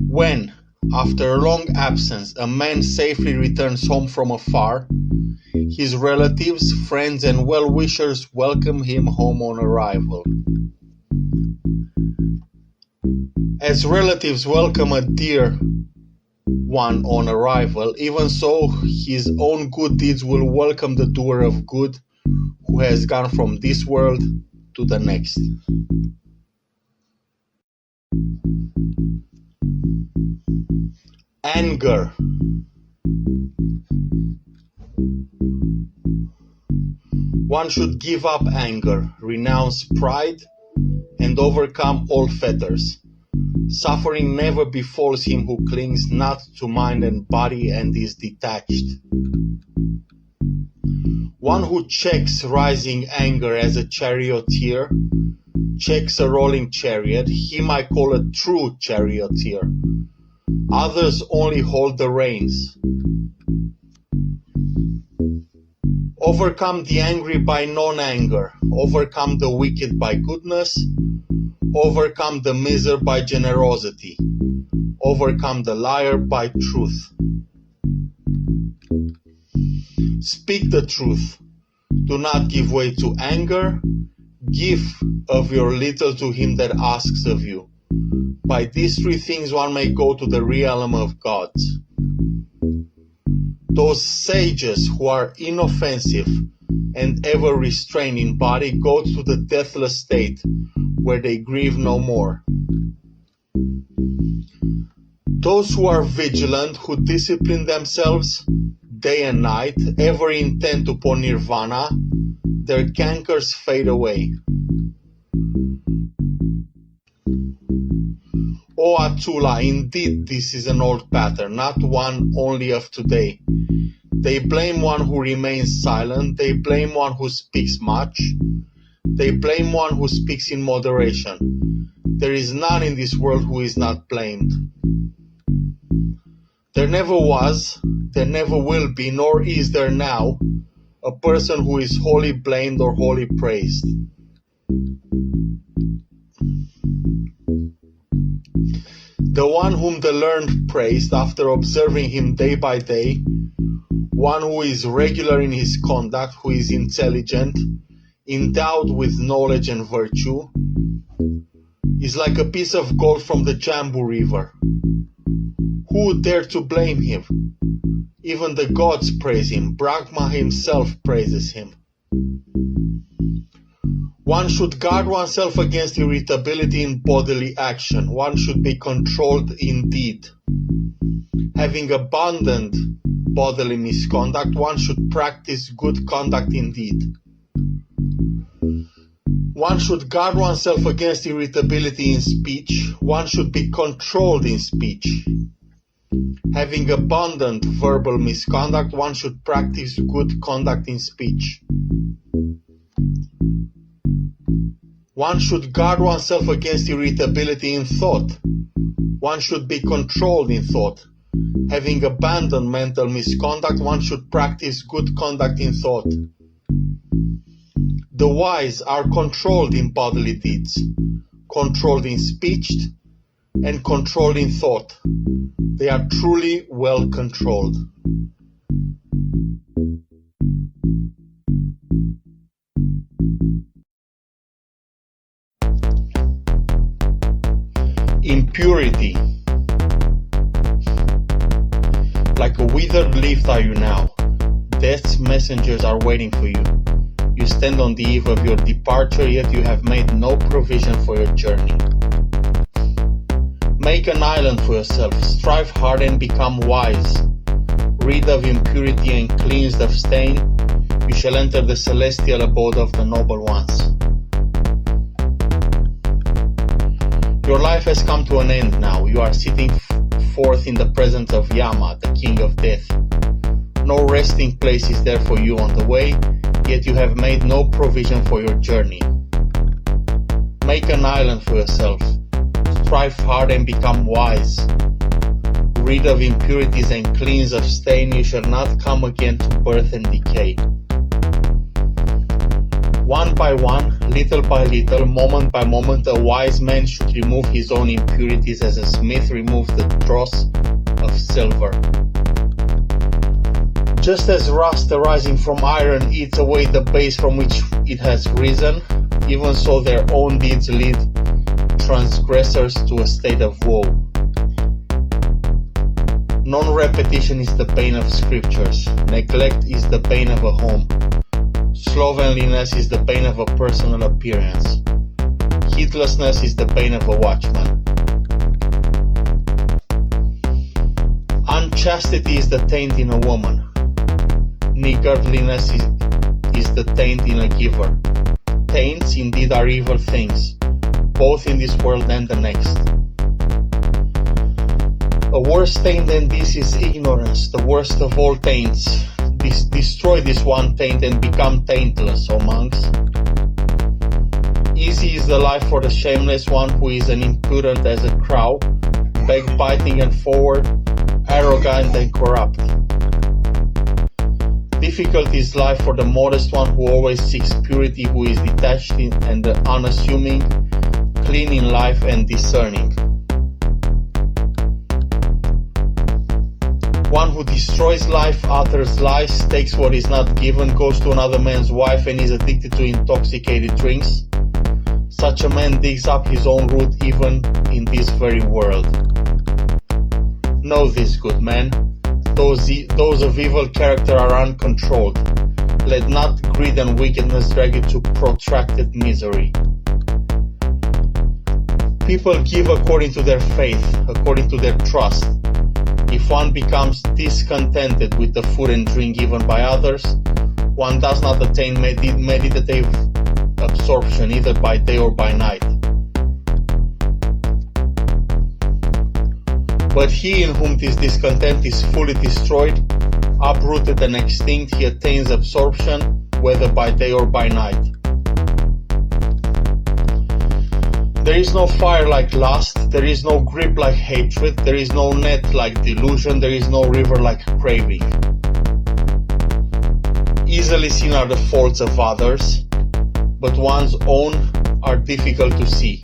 Speaker 1: When, after a long absence, a man safely returns home from afar, his relatives, friends, and well-wishers welcome him home on arrival. As relatives welcome a dear one on arrival, even so his own good deeds will welcome the doer of good who has gone from this world to the next. Anger. One should give up anger, renounce pride, and overcome all fetters. Suffering never befalls him who clings not to mind and body and is detached. One who checks rising anger as a charioteer checks a rolling chariot, him I call a true charioteer. Others only hold the reins. Overcome the angry by non-anger, overcome the wicked by goodness, overcome the miser by generosity, overcome the liar by truth. Speak the truth. Do not give way to anger. Give of your little to him that asks of you. By these three things one may go to the realm of gods. Those sages who are inoffensive and ever restrained in body go to the deathless state where they grieve no more. Those who are vigilant, who discipline themselves day and night, ever intent upon nirvana, their cankers fade away. O Atula, indeed this is an old pattern, not one only of today. They blame one who remains silent, they blame one who speaks much, they blame one who speaks in moderation. There is none in this world who is not blamed. There never was, there never will be, nor is there now, a person who is wholly blamed or wholly praised. The one whom the learned praised after observing him day by day, one who is regular in his conduct, who is intelligent, endowed with knowledge and virtue, is like a piece of gold from the Jambu River. Who would dare to blame him? Even the gods praise him. Brahma himself praises him. One should guard oneself against irritability in bodily action. One should be controlled in deed. Having abandoned bodily misconduct, one should practice good conduct in deed. One should guard oneself against irritability in speech. One should be controlled in speech. Having abandoned verbal misconduct, one should practice good conduct in speech. One should guard oneself against irritability in thought. One should be controlled in thought. Having abandoned mental misconduct, one should practice good conduct in thought. The wise are controlled in bodily deeds, controlled in speech, and controlled in thought. They are truly well controlled. Impurity. Like a withered leaf are you now. Death's messengers are waiting for you. You you stand on the eve of your departure, yet you have made no provision for your journey. Make an island for yourself, strive hard and become wise. Rid of impurity and cleansed of stain, you shall enter the celestial abode of the noble ones. Your life has come to an end now. You are sitting forth in the presence of Yama, the king of death. No resting place is there for you on the way, yet you have made no provision for your journey. Make an island for yourself. Strive hard and become wise. Rid of impurities and cleanse of stain, you shall not come again to birth and decay. One by one, little by little, moment by moment, a wise man should remove his own impurities as a smith removes the dross of silver. Just as rust arising from iron eats away the base from which it has risen, even so their own deeds lead transgressors to a state of woe. Non-repetition is the bane of scriptures. Neglect is the bane of a home. Slovenliness is the bane of a personal appearance. Heedlessness is the bane of a watchman. Unchastity is the taint in a woman. Niggardliness is the taint in a giver. Taints indeed are evil things, both in this world and the next. A worse taint than this is ignorance, the worst of all taints. Destroy this one taint and become taintless, O monks. Easy is the life for the shameless one who is an impudent as a crow, backbiting and forward, arrogant and corrupt. Difficult is life for the modest one who always seeks purity, who is detached and unassuming, clean in life and discerning. One who destroys life, utters lies, takes what is not given, goes to another man's wife and is addicted to intoxicated drinks. Such a man digs up his own root even in this very world. Know this, good man. Those of evil character are uncontrolled. Let not greed and wickedness drag you to protracted misery. People give according to their faith, according to their trust. If one becomes discontented with the food and drink given by others, one does not attain meditative absorption either by day or by night. But he in whom this discontent is fully destroyed, uprooted and extinct, he attains absorption, whether by day or by night. There is no fire like lust, there is no grip like hatred, there is no net like delusion, there is no river like craving. Easily seen are the faults of others, but one's own are difficult to see.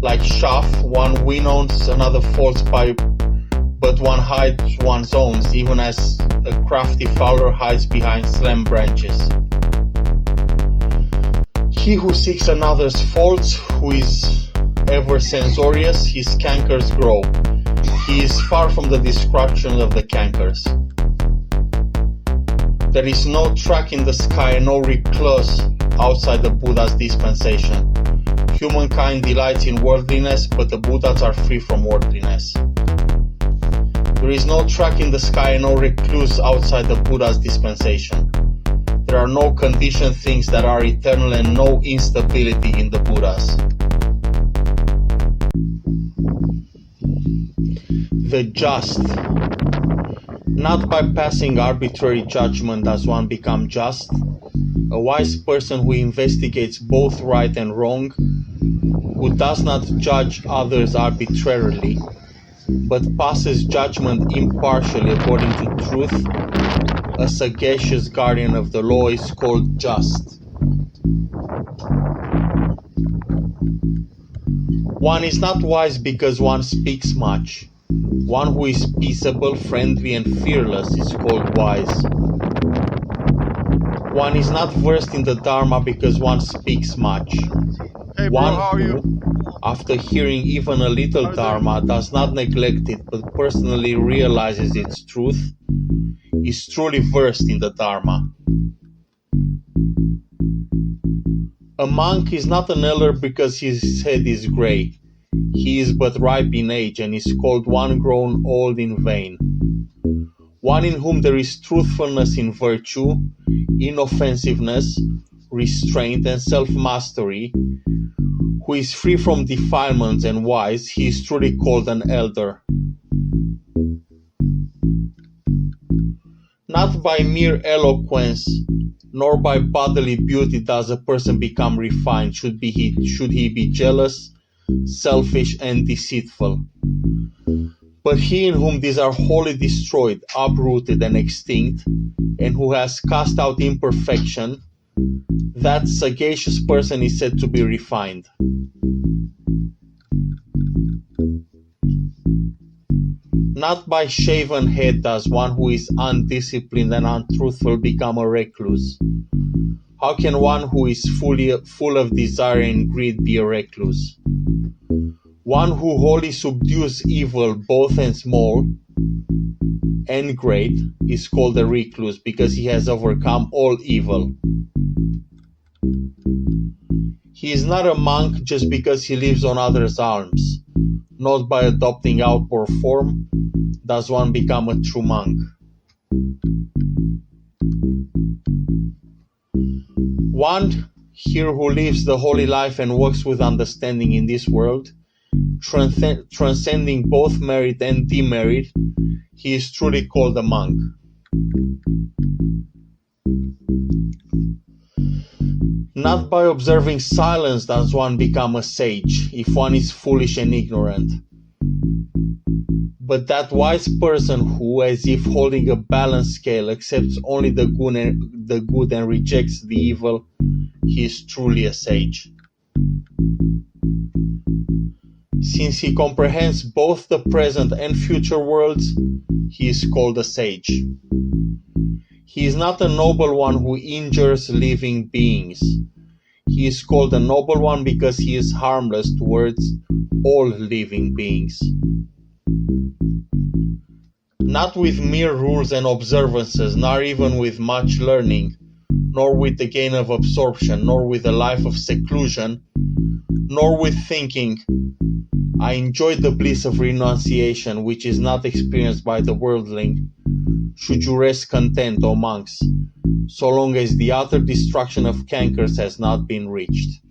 Speaker 1: Like chaff, one winnows another faults but one hides one's own, even as a crafty fowler hides behind slim branches. He who seeks another's faults, who is ever censorious, his cankers grow. He is far from the destruction of the cankers. There is no track in the sky, no recluse outside the Buddha's dispensation. Humankind delights in worldliness, but the Buddhas are free from worldliness. There is no track in the sky, no recluse outside the Buddha's dispensation. There are no conditioned things that are eternal and no instability in the Buddhas. The just. Not by passing arbitrary judgment does one become just. A wise person who investigates both right and wrong, who does not judge others arbitrarily, but passes judgment impartially according to truth, a sagacious guardian of the law is called just. One is not wise because one speaks much. One who is peaceable, friendly, and fearless is called wise. One is not versed in the Dharma because one speaks much.
Speaker 2: Hey bro,
Speaker 1: One
Speaker 2: how are you?
Speaker 1: who, after hearing even a little Dharma, does not neglect it but personally realizes its truth, is truly versed in the Dharma. A monk is not an elder because his head is grey. He is but ripe in age, and is called one grown old in vain. One in whom there is truthfulness in virtue, inoffensiveness, restraint, and self-mastery, who is free from defilements and wise, he is truly called an elder. Not by mere eloquence, nor by bodily beauty does a person become refined, should he be jealous, selfish, and deceitful. But he in whom these are wholly destroyed, uprooted, and extinct, and who has cast out imperfection, that sagacious person is said to be refined. Not by shaven head does one who is undisciplined and untruthful become a recluse. How can one who is full of desire and greed be a recluse? One who wholly subdues evil, both and small and great, is called a recluse because he has overcome all evil. He is not a monk just because he lives on others' alms. Not by adopting outward form does one become a true monk. One here who lives the holy life and works with understanding in this world, transcending both merit and demerit, he is truly called a monk. Not by observing silence does one become a sage, if one is foolish and ignorant. But that wise person who, as if holding a balance scale, accepts only the good and rejects the evil, he is truly a sage. Since he comprehends both the present and future worlds, he is called a sage. He is not a noble one who injures living beings. He is called a noble one because he is harmless towards all living beings. Not with mere rules and observances, nor even with much learning, nor with the gain of absorption, nor with a life of seclusion, nor with thinking, I enjoy the bliss of renunciation, which is not experienced by the worldling, should you rest content, O monks, so long as the utter destruction of cankers has not been reached.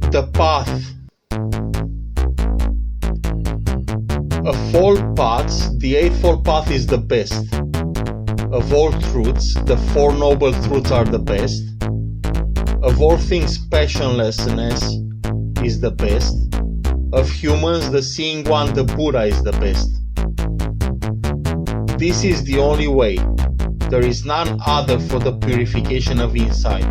Speaker 1: The path. Of all paths, the Eightfold Path is the best. Of all truths, the Four Noble Truths are the best. Of all things, passionlessness is the best. Of humans, the Seeing One, the Buddha, is the best. This is the only way. There is none other for the purification of insight.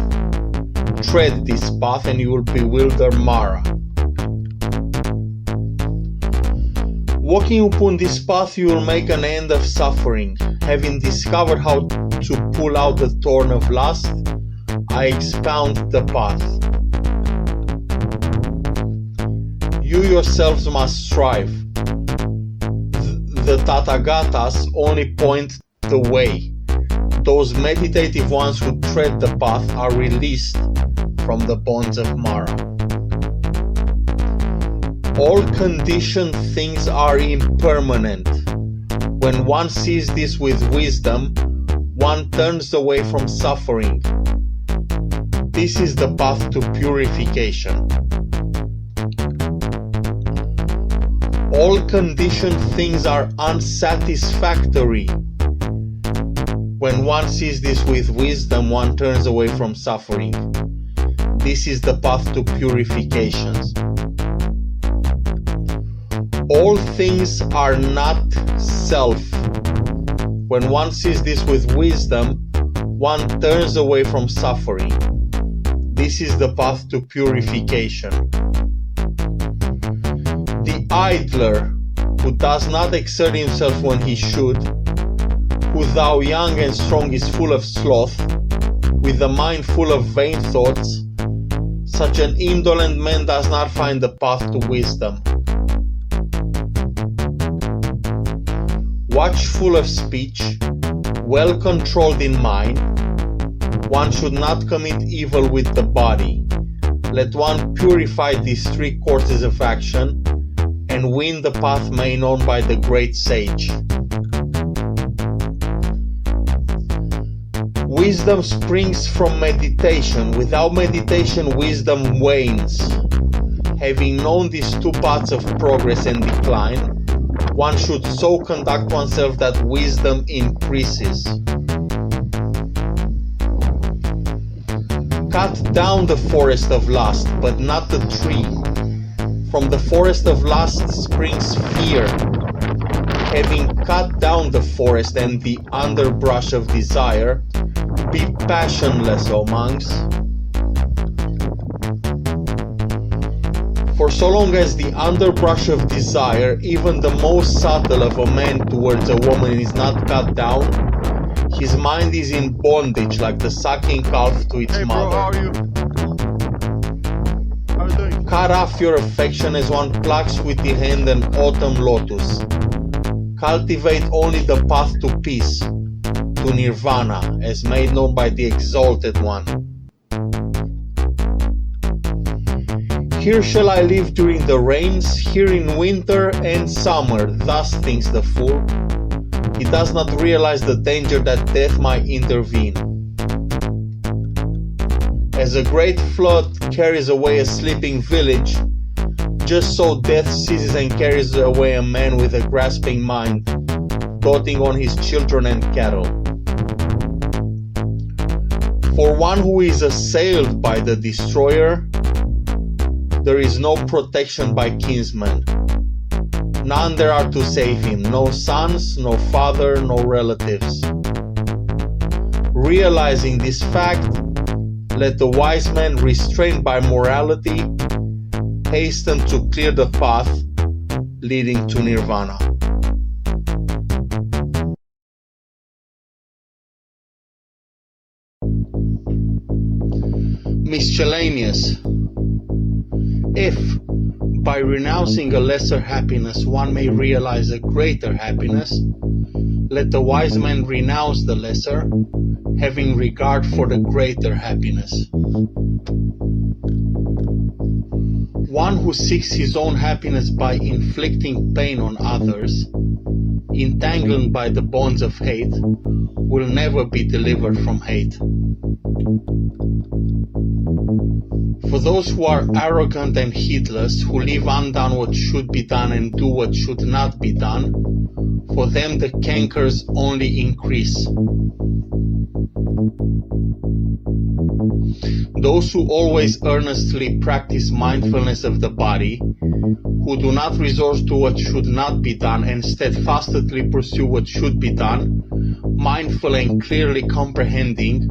Speaker 1: Tread this path and you will bewilder Mara. Walking upon this path you will make an end of suffering. Having discovered how to pull out the thorn of lust, I expound the path. You yourselves must strive. The Tathagatas only point the way. Those meditative ones who tread the path are released from the bonds of Mara. All conditioned things are impermanent. When one sees this with wisdom, one turns away from suffering. This is the path to purification. All conditioned things are unsatisfactory. When one sees this with wisdom, one turns away from suffering. This is the path to purifications. All things are not self. When one sees this with wisdom, one turns away from suffering. This is the path to purification. The idler, who does not exert himself when he should, who though young and strong is full of sloth, with a mind full of vain thoughts, such an indolent man does not find the path to wisdom. watchful of speech, well controlled in mind. One should not commit evil with the body. Let one purify these three courses of action and win the path made known by the great sage. Wisdom springs from meditation. Without meditation, wisdom wanes. Having known these two paths of progress and decline, one should so conduct oneself that wisdom increases. Cut down the forest of lust, but not the tree. From the forest of lust springs fear. Having cut down the forest and the underbrush of desire, be passionless, O monks. For so long as the underbrush of desire, even the most subtle of a man towards a woman, is not cut down, his mind is in bondage like the sucking calf to its mother.
Speaker 2: Bro, how are you? How are you doing?
Speaker 1: Cut off your affection as one plucks with the hand an autumn lotus. Cultivate only the path to peace, to nirvana, as made known by the Exalted One. Here shall I live during the rains, here in winter and summer, thus thinks the fool. He does not realize the danger that death might intervene. As a great flood carries away a sleeping village, just so death seizes and carries away a man with a grasping mind, doting on his children and cattle. For one who is assailed by the destroyer, there is no protection by kinsmen. None there are to save him, no sons, no father, no relatives. Realizing this fact, let the wise man, restrained by morality, hasten to clear the path leading to nirvana. Miscellaneous. If, by renouncing a lesser happiness, one may realize a greater happiness, let the wise man renounce the lesser, having regard for the greater happiness. One who seeks his own happiness by inflicting pain on others, entangled by the bonds of hate, will never be delivered from hate. For those who are arrogant and heedless, who leave undone what should be done and do what should not be done, for them the cankers only increase. Those who always earnestly practice mindfulness of the body, who do not resort to what should not be done and steadfastly pursue what should be done, mindful and clearly comprehending,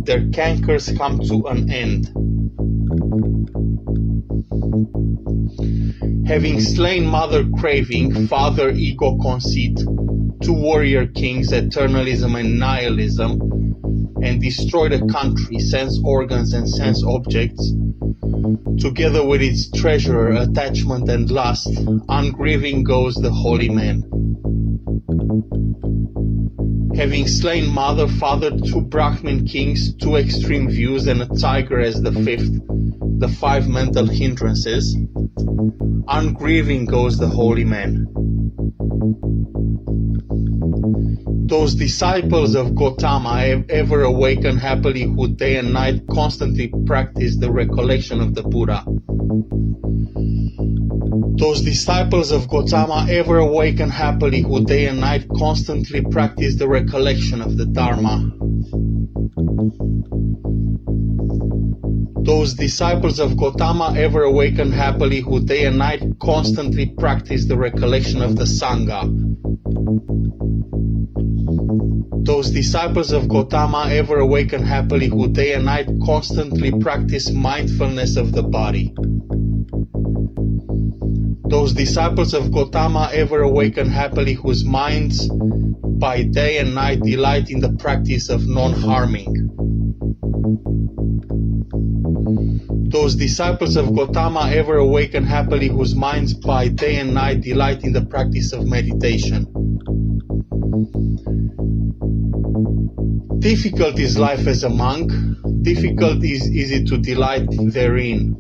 Speaker 1: their cankers come to an end. Having slain mother craving, father ego conceit, two warrior kings, eternalism and nihilism, and destroyed a country, sense organs and sense objects, together with its treasurer, attachment and lust, ungrieving goes the holy man. Having slain mother, father, two Brahmin kings, two extreme views, and a tiger as the fifth, the five mental hindrances, ungrieving goes the holy man. Those disciples of Gautama have ever awakened happily who day and night constantly practice the recollection of the Buddha. Those disciples of Gautama ever awaken happily who day and night constantly practice the recollection of the Dharma. Those disciples of Gautama ever awaken happily who day and night constantly practice the recollection of the Sangha. Those disciples of Gautama ever awaken happily who day and night constantly practice mindfulness of the body. Those disciples of Gautama ever awaken happily whose minds by day and night delight in the practice of non-harming. Those disciples of Gautama ever awaken happily, whose minds by day and night delight in the practice of meditation. Difficult is life as a monk, difficult is it to delight therein.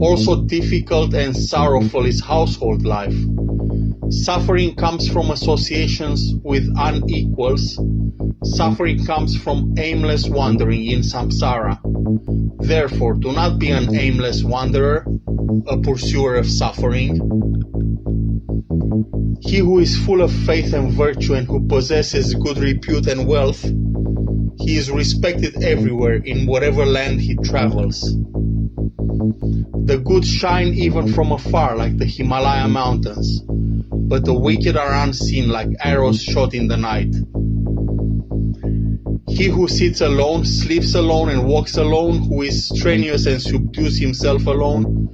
Speaker 1: Also difficult and sorrowful is household life. Suffering comes from associations with unequals. Suffering comes from aimless wandering in samsara. Therefore, do not be an aimless wanderer, a pursuer of suffering. He who is full of faith and virtue and who possesses good repute and wealth, he is respected everywhere in whatever land he travels. The good shine even from afar like the Himalaya mountains, but the wicked are unseen like arrows shot in the night. He who sits alone, sleeps alone, and walks alone, who is strenuous and subdues himself alone,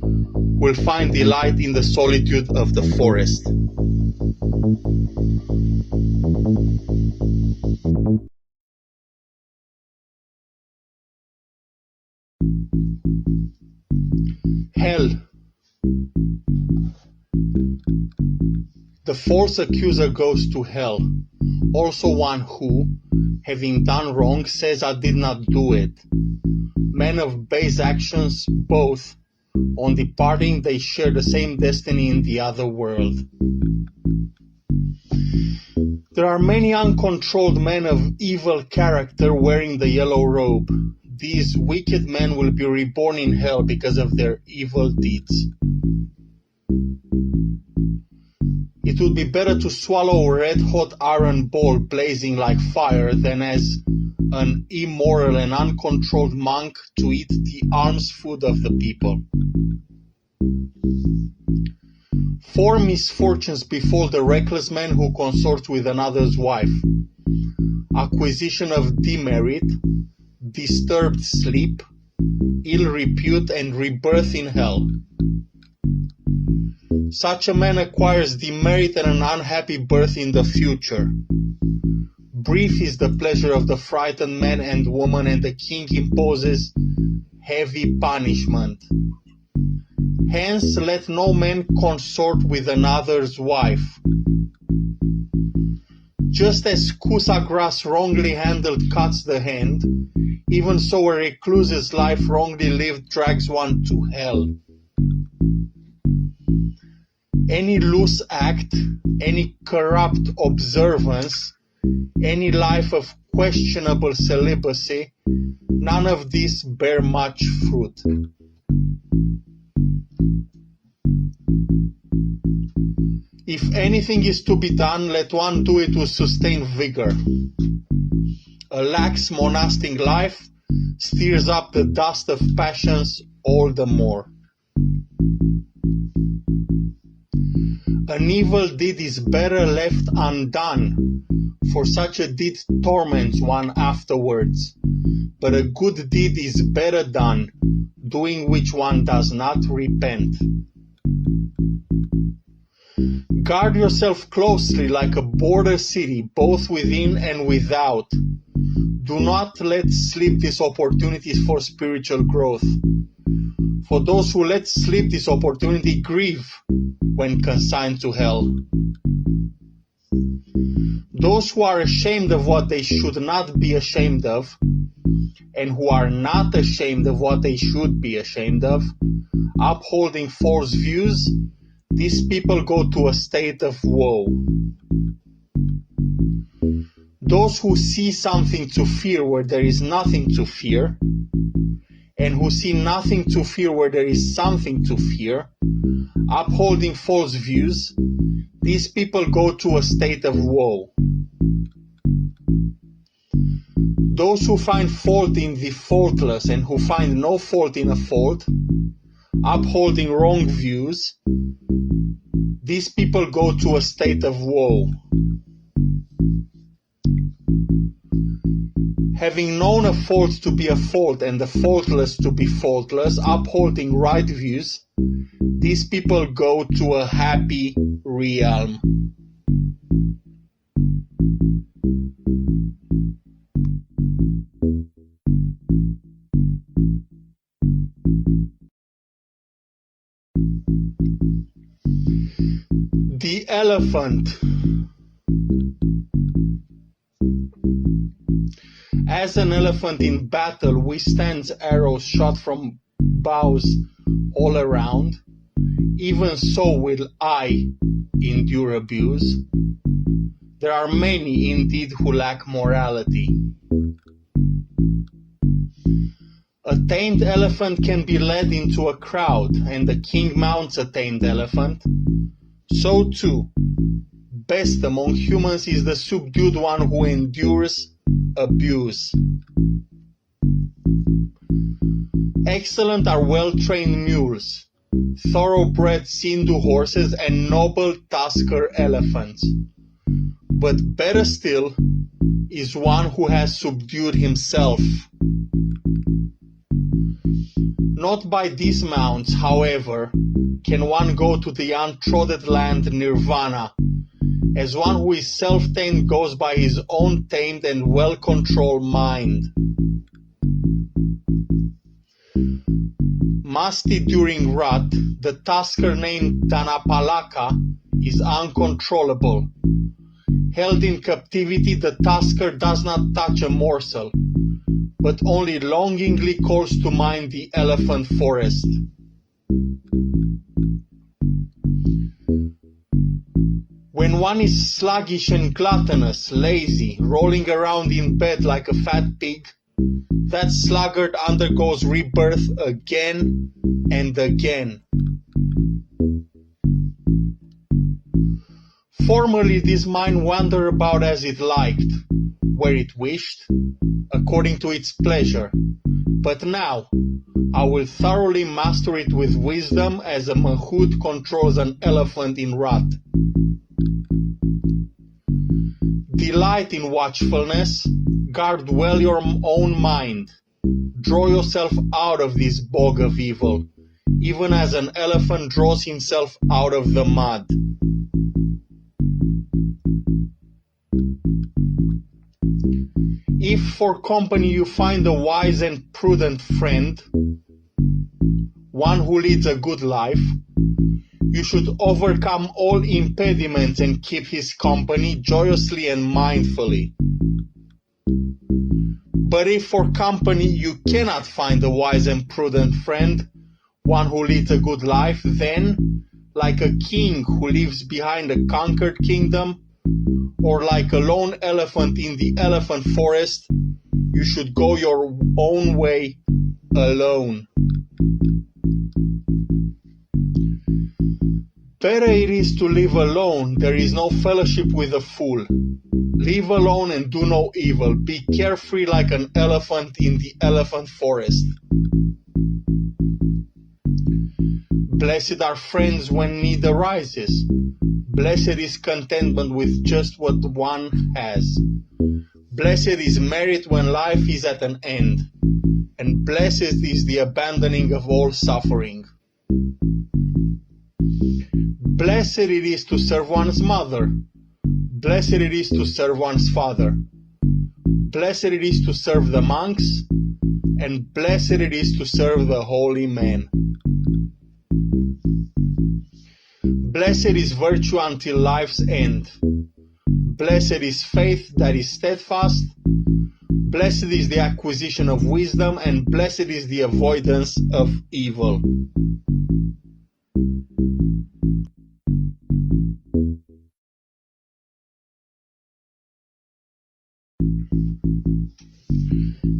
Speaker 1: will find delight in the solitude of the forest. Hell. The false accuser goes to hell. Also one who, having done wrong, says, "I did not do it." Men of base actions, both, on departing, they share the same destiny in the other world. There are many uncontrolled men of evil character wearing the yellow robe. These wicked men will be reborn in hell because of their evil deeds. It would be better to swallow a red-hot iron ball blazing like fire than as an immoral and uncontrolled monk to eat the alms food of the people. 4 misfortunes befall the reckless man who consorts with another's wife: acquisition of demerit, disturbed sleep, ill repute, and rebirth in hell. Such a man acquires demerit and an unhappy birth in the future. Brief is the pleasure of the frightened man and woman, and the king imposes heavy punishment. Hence, let no man consort with another's wife. Just as kusa grass wrongly handled cuts the hand, even so a recluse's life wrongly lived drags one to hell. Any loose act, any corrupt observance, any life of questionable celibacy, none of these bear much fruit. If anything is to be done, let one do it with sustained vigor. A lax monastic life stirs up the dust of passions all the more. An evil deed is better left undone, for such a deed torments one afterwards. But a good deed is better done, doing which one does not repent. Guard yourself closely like a border city, both within and without. Do not let slip these opportunities for spiritual growth. For those who let slip this opportunity grieve when consigned to hell. Those who are ashamed of what they should not be ashamed of, and who are not ashamed of what they should be ashamed of, upholding false views, these people go to a state of woe. Those who see something to fear where there is nothing to fear, and who see nothing to fear where there is something to fear, upholding false views, these people go to a state of woe. Those who find fault in the faultless and who find no fault in a fault, upholding wrong views, these people go to a state of woe. Having known a fault to be a fault and the faultless to be faultless, upholding right views, these people go to a happy realm. The elephant. As an elephant in battle withstands arrows shot from bows all around, even so will I endure abuse. There are many indeed who lack morality. A tamed elephant can be led into a crowd, and the king mounts a tamed elephant. So too, best among humans is the subdued one who endures abuse. Excellent are well-trained mules, thoroughbred Sindhu horses, and noble tusker elephants. But better still is one who has subdued himself. Not by these mounts, however, can one go to the untrodden land nirvana, as one who is self-tamed goes by his own tamed and well-controlled mind. Musty during wrath, the tusker named Dhammapada is uncontrollable. Held in captivity, the tusker does not touch a morsel, but only longingly calls to mind the elephant forest. When one is sluggish and gluttonous, lazy, rolling around in bed like a fat pig, that sluggard undergoes rebirth again and again. Formerly this mind wandered about as it liked, where it wished, according to its pleasure, but now I will thoroughly master it with wisdom as a mahout controls an elephant in wrath. Delight in watchfulness, guard well your own mind, draw yourself out of this bog of evil, even as an elephant draws himself out of the mud. If for company you find a wise and prudent friend, one who leads a good life, you should overcome all impediments and keep his company joyously and mindfully. But if for company you cannot find a wise and prudent friend, one who leads a good life, then, like a king who leaves behind a conquered kingdom, or like a lone elephant in the elephant forest, you should go your own way alone. Better it is to live alone, there is no fellowship with a fool. Live alone and do no evil, be carefree like an elephant in the elephant forest. Blessed are friends when need arises. Blessed is contentment with just what one has. Blessed is merit when life is at an end. And blessed is the abandoning of all suffering. Blessed it is to serve one's mother. Blessed it is to serve one's father. Blessed it is to serve the monks. And blessed it is to serve the holy men. Blessed is virtue until life's end. Blessed is faith that is steadfast. Blessed is the acquisition of wisdom, and blessed is the avoidance of evil.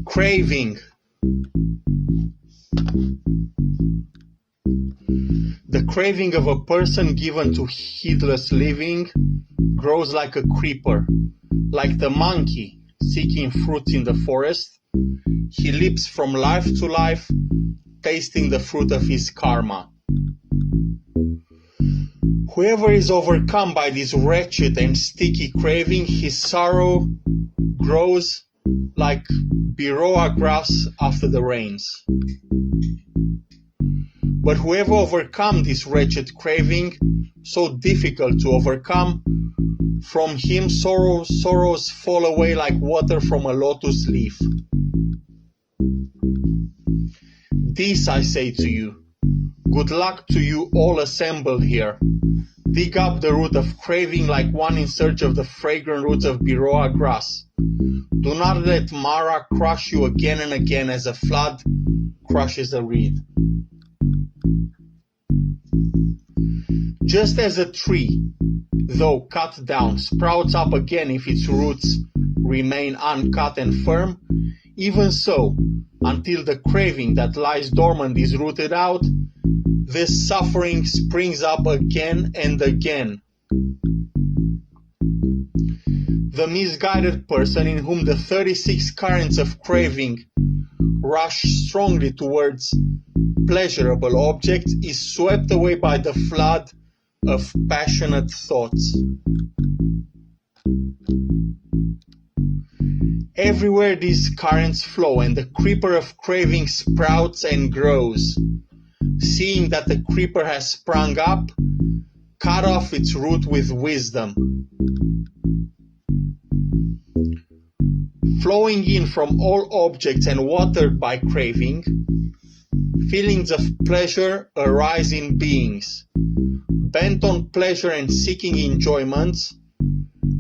Speaker 1: Craving. The craving of a person given to heedless living grows like a creeper. Like the monkey seeking fruits in the forest, he leaps from life to life, tasting the fruit of his karma. Whoever is overcome by this wretched and sticky craving, his sorrow grows like biroa grass after the rains. But whoever overcomes this wretched craving, so difficult to overcome, from him sorrows fall away like water from a lotus leaf. This I say to you, good luck to you all assembled here. Dig up the root of craving like one in search of the fragrant roots of Biroa grass. Do not let Mara crush you again and again as a flood crushes a reed. Just as a tree, though cut down, sprouts up again if its roots remain uncut and firm, even so, until the craving that lies dormant is rooted out, this suffering springs up again and again. The misguided person in whom the 36 currents of craving rush strongly towards pleasurable objects is swept away by the flood of passionate thoughts. Everywhere these currents flow and the creeper of craving sprouts and grows. Seeing that the creeper has sprung up, cut off its root with wisdom. Flowing in from all objects and watered by craving, feelings of pleasure arise in beings. Bent on pleasure and seeking enjoyments,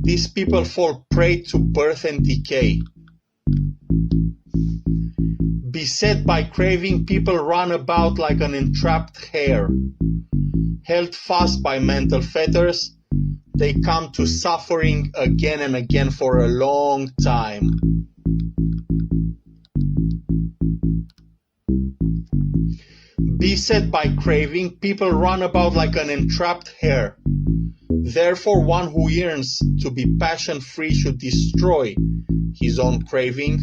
Speaker 1: these people fall prey to birth and decay. Beset by craving, people run about like an entrapped hare. Held fast by mental fetters, they come to suffering again and again for a long time. Beset by craving, people run about like an entrapped hare. Therefore, one who yearns to be passion-free should destroy his own craving.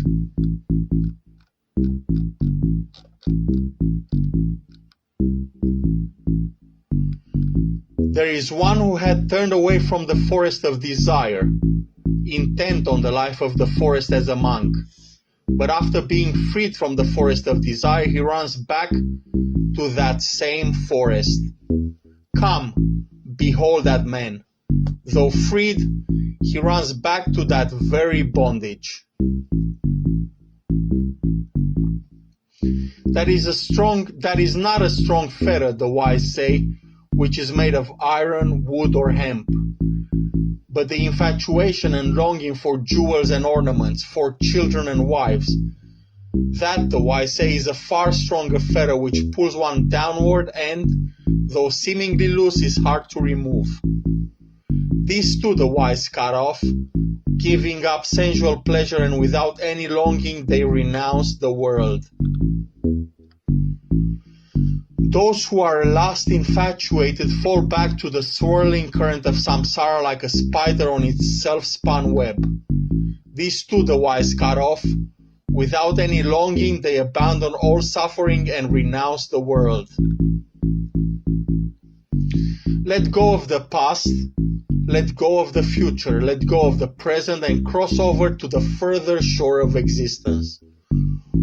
Speaker 1: There is one who had turned away from the forest of desire, intent on the life of the forest as a monk. But after being freed from the forest of desire, he runs back to that same forest. Come, behold that man. Though freed, he runs back to that very bondage. That is not a strong fetter, the wise say, which is made of iron, wood, or hemp, but the infatuation and longing for jewels and ornaments, for children and wives. That, the wise say, is a far stronger fetter which pulls one downward and, though seemingly loose, is hard to remove. These too the wise cut off, giving up sensual pleasure, and without any longing they renounce the world. Those who are lust infatuated fall back to the swirling current of samsara like a spider on its self-spun web. These too the wise cut off. Without any longing they abandon all suffering and renounce the world. Let go of the past, let go of the future, let go of the present, and cross over to the further shore of existence.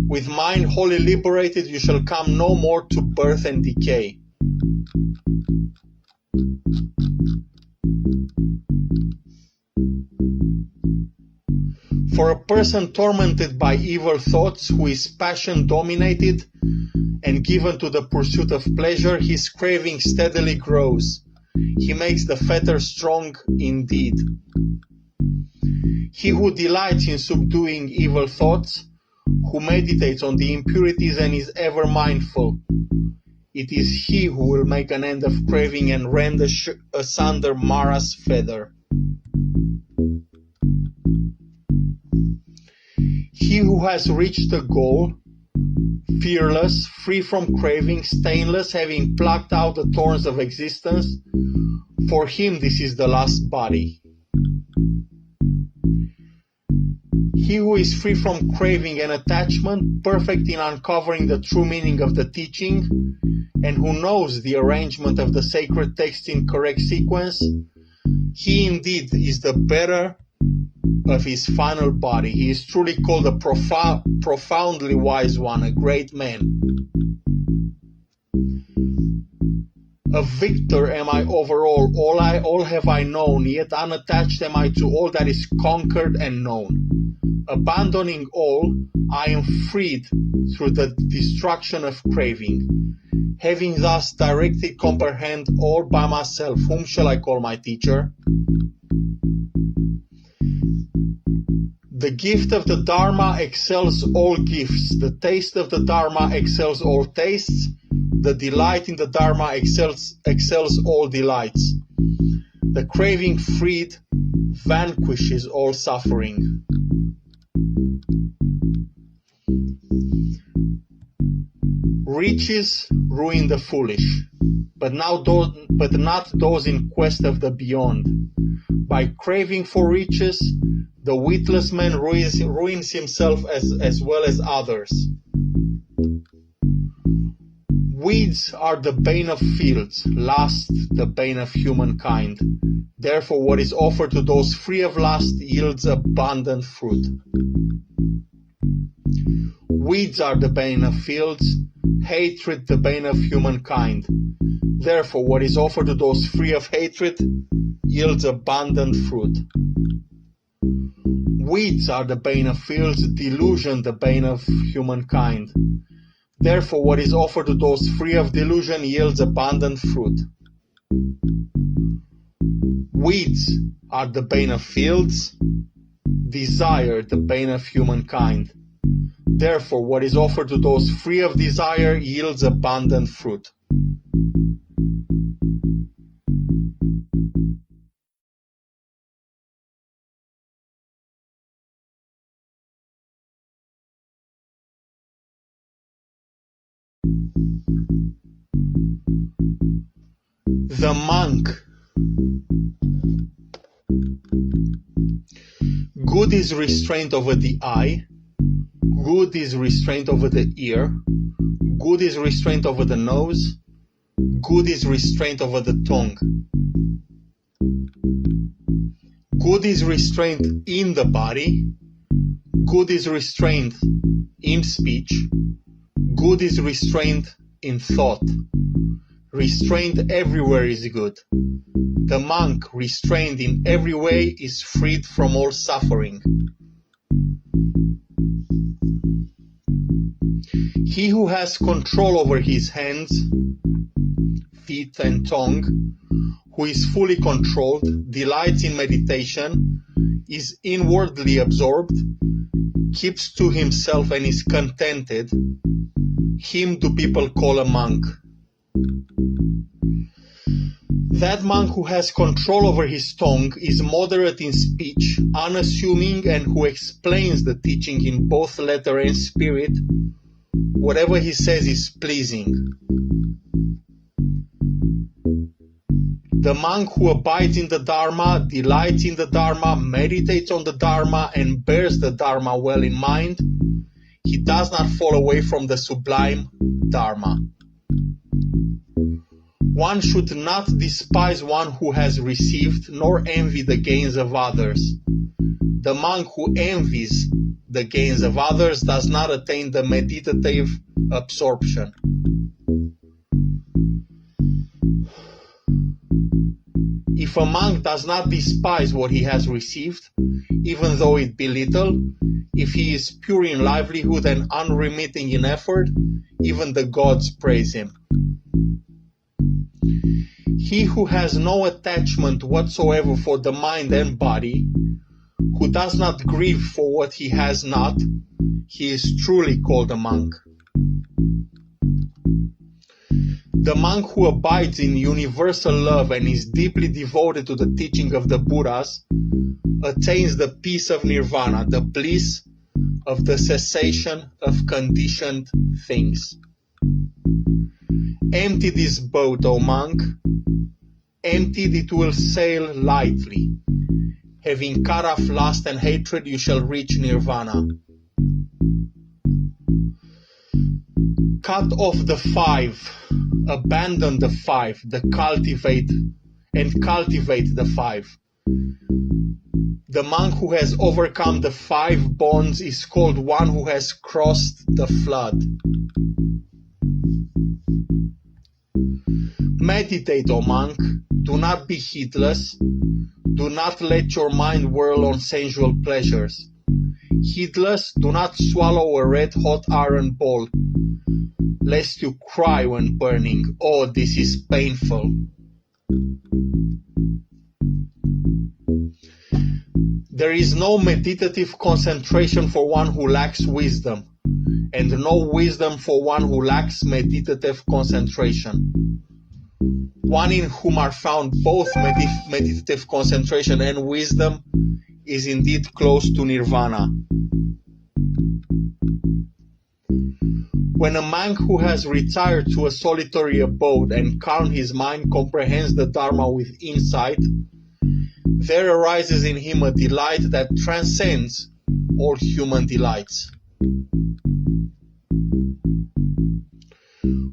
Speaker 1: With mind wholly liberated, you shall come no more to birth and decay. For a person tormented by evil thoughts, who is passion-dominated and given to the pursuit of pleasure, his craving steadily grows. He makes the fetter strong indeed. He who delights in subduing evil thoughts, who meditates on the impurities and is ever mindful, it is he who will make an end of craving and rend asunder Mara's feather. He who has reached the goal, fearless, free from craving, stainless, having plucked out the thorns of existence, for him this is the last body. He who is free from craving and attachment, perfect in uncovering the true meaning of the teaching, and who knows the arrangement of the sacred text in correct sequence, he indeed is the better of his final body. He is truly called a profoundly wise one, a great man. A victor am I over all have I known, yet unattached am I to all that is conquered and known. Abandoning all, I am freed through the destruction of craving. Having thus directly comprehend all by myself, whom shall I call my teacher? The gift of the Dharma excels all gifts. The taste of the Dharma excels all tastes. The delight in the Dharma excels all delights. The craving freed vanquishes all suffering. Riches ruin the foolish, but not those in quest of the beyond. By craving for riches, the witless man ruins himself as well as others. Weeds are the bane of fields, lust the bane of humankind. Therefore, what is offered to those free of lust yields abundant fruit. Weeds are the bane of fields, hatred the bane of humankind. Therefore, what is offered to those free of hatred yields abundant fruit. Weeds are the bane of fields, delusion the bane of humankind. Therefore, what is offered to those free of delusion yields abundant fruit. Weeds are the bane of fields, desire the bane of humankind. Therefore, what is offered to those free of desire yields abundant fruit. The monk. Good is restraint over the eye. Good is restraint over the ear. Good is restraint over the nose. Good is restraint over the tongue. Good is restraint in the body. Good is restraint in speech. Good is restraint in thought. Restraint everywhere is good. The monk, restrained in every way, is freed from all suffering. He who has control over his hands, feet, and tongue, who is fully controlled, delights in meditation, is inwardly absorbed, keeps to himself and is contented, him do people call a monk. That monk who has control over his tongue is moderate in speech, unassuming, and who explains the teaching in both letter and spirit. Whatever he says is pleasing. The monk who abides in the Dharma, delights in the Dharma, meditates on the Dharma, and bears the Dharma well in mind, he does not fall away from the sublime Dharma. One should not despise one who has received, nor envy the gains of others. The monk who envies the gains of others does not attain the meditative absorption. If a monk does not despise what he has received, even though it be little, if he is pure in livelihood and unremitting in effort, even the gods praise him. He who has no attachment whatsoever for the mind and body, who does not grieve for what he has not, he is truly called a monk. The monk who abides in universal love and is deeply devoted to the teaching of the Buddhas attains the peace of nirvana, the bliss of the cessation of conditioned things. Empty this boat, O monk. Emptied, it will sail lightly. Having cut off lust and hatred, you shall reach nirvana. Cut off the five, abandon the five, cultivate the five. The monk who has overcome the 5 bonds is called one who has crossed the flood. Meditate, O monk. Do not be heedless. Do not let your mind whirl on sensual pleasures. Heedless, do not swallow a red-hot iron ball. lest you cry when burning. Oh, this is painful. There is no meditative concentration for one who lacks wisdom, and no wisdom for one who lacks meditative concentration. One in whom are found both meditative concentration and wisdom is indeed close to nirvana. When a monk who has retired to a solitary abode and calmed his mind comprehends the Dharma with insight, there arises in him a delight that transcends all human delights.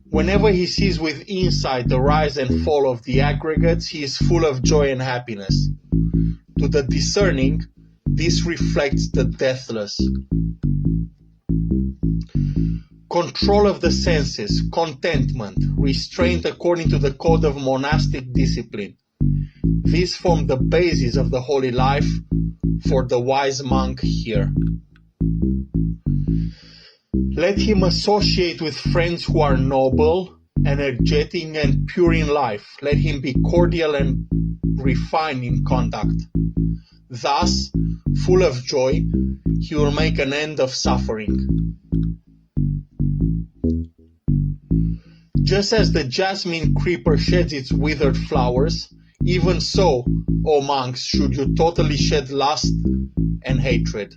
Speaker 1: Whenever he sees with insight the rise and fall of the aggregates, he is full of joy and happiness. To the discerning, this reflects the deathless. Control of the senses, contentment, restraint according to the code of monastic discipline. These form the basis of the holy life for the wise monk here. Let him associate with friends who are noble, energetic, and pure in life. Let him be cordial and refined in conduct. Thus, full of joy, he will make an end of suffering. Just as the jasmine creeper sheds its withered flowers, even so, O monks, should you totally shed lust and hatred.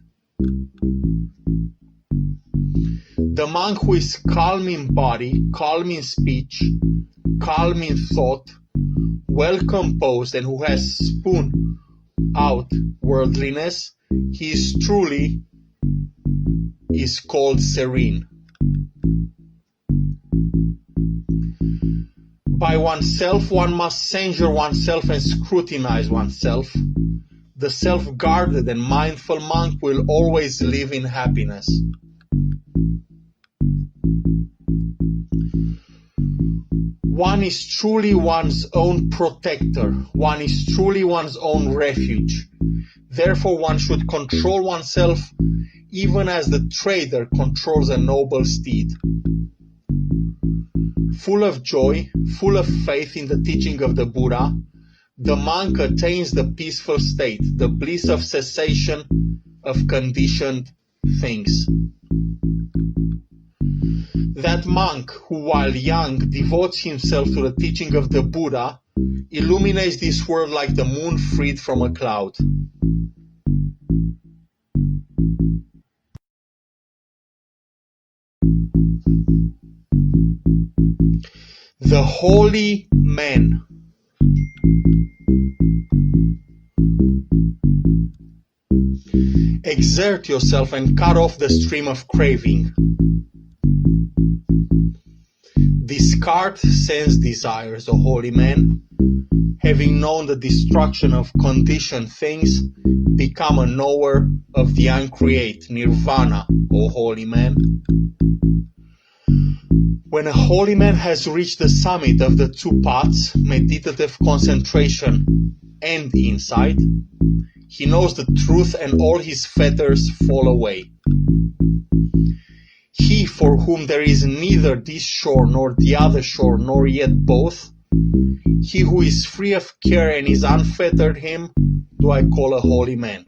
Speaker 1: The monk who is calm in body, calm in speech, calm in thought, well composed, and who has spun out worldliness, he is truly called serene. By oneself, one must censure oneself and scrutinize oneself. The self-guarded and mindful monk will always live in happiness. One is truly one's own protector. One is truly one's own refuge. Therefore, one should control oneself even as the trader controls a noble steed. Full of joy, full of faith in the teaching of the Buddha, the monk attains the peaceful state, the bliss of cessation of conditioned things. That monk who, while young, devotes himself to the teaching of the Buddha, illuminates this world like the moon freed from a cloud. The holy man. Exert yourself and cut off the stream of craving. Discard sense desires, O holy man. Having known the destruction of conditioned things, become a knower of the uncreate, nirvana, O holy man. When a holy man has reached the summit of the two paths, meditative concentration and insight, he knows the truth and all his fetters fall away. He for whom there is neither this shore nor the other shore, nor yet both, he who is free of care and is unfettered, him do I call a holy man.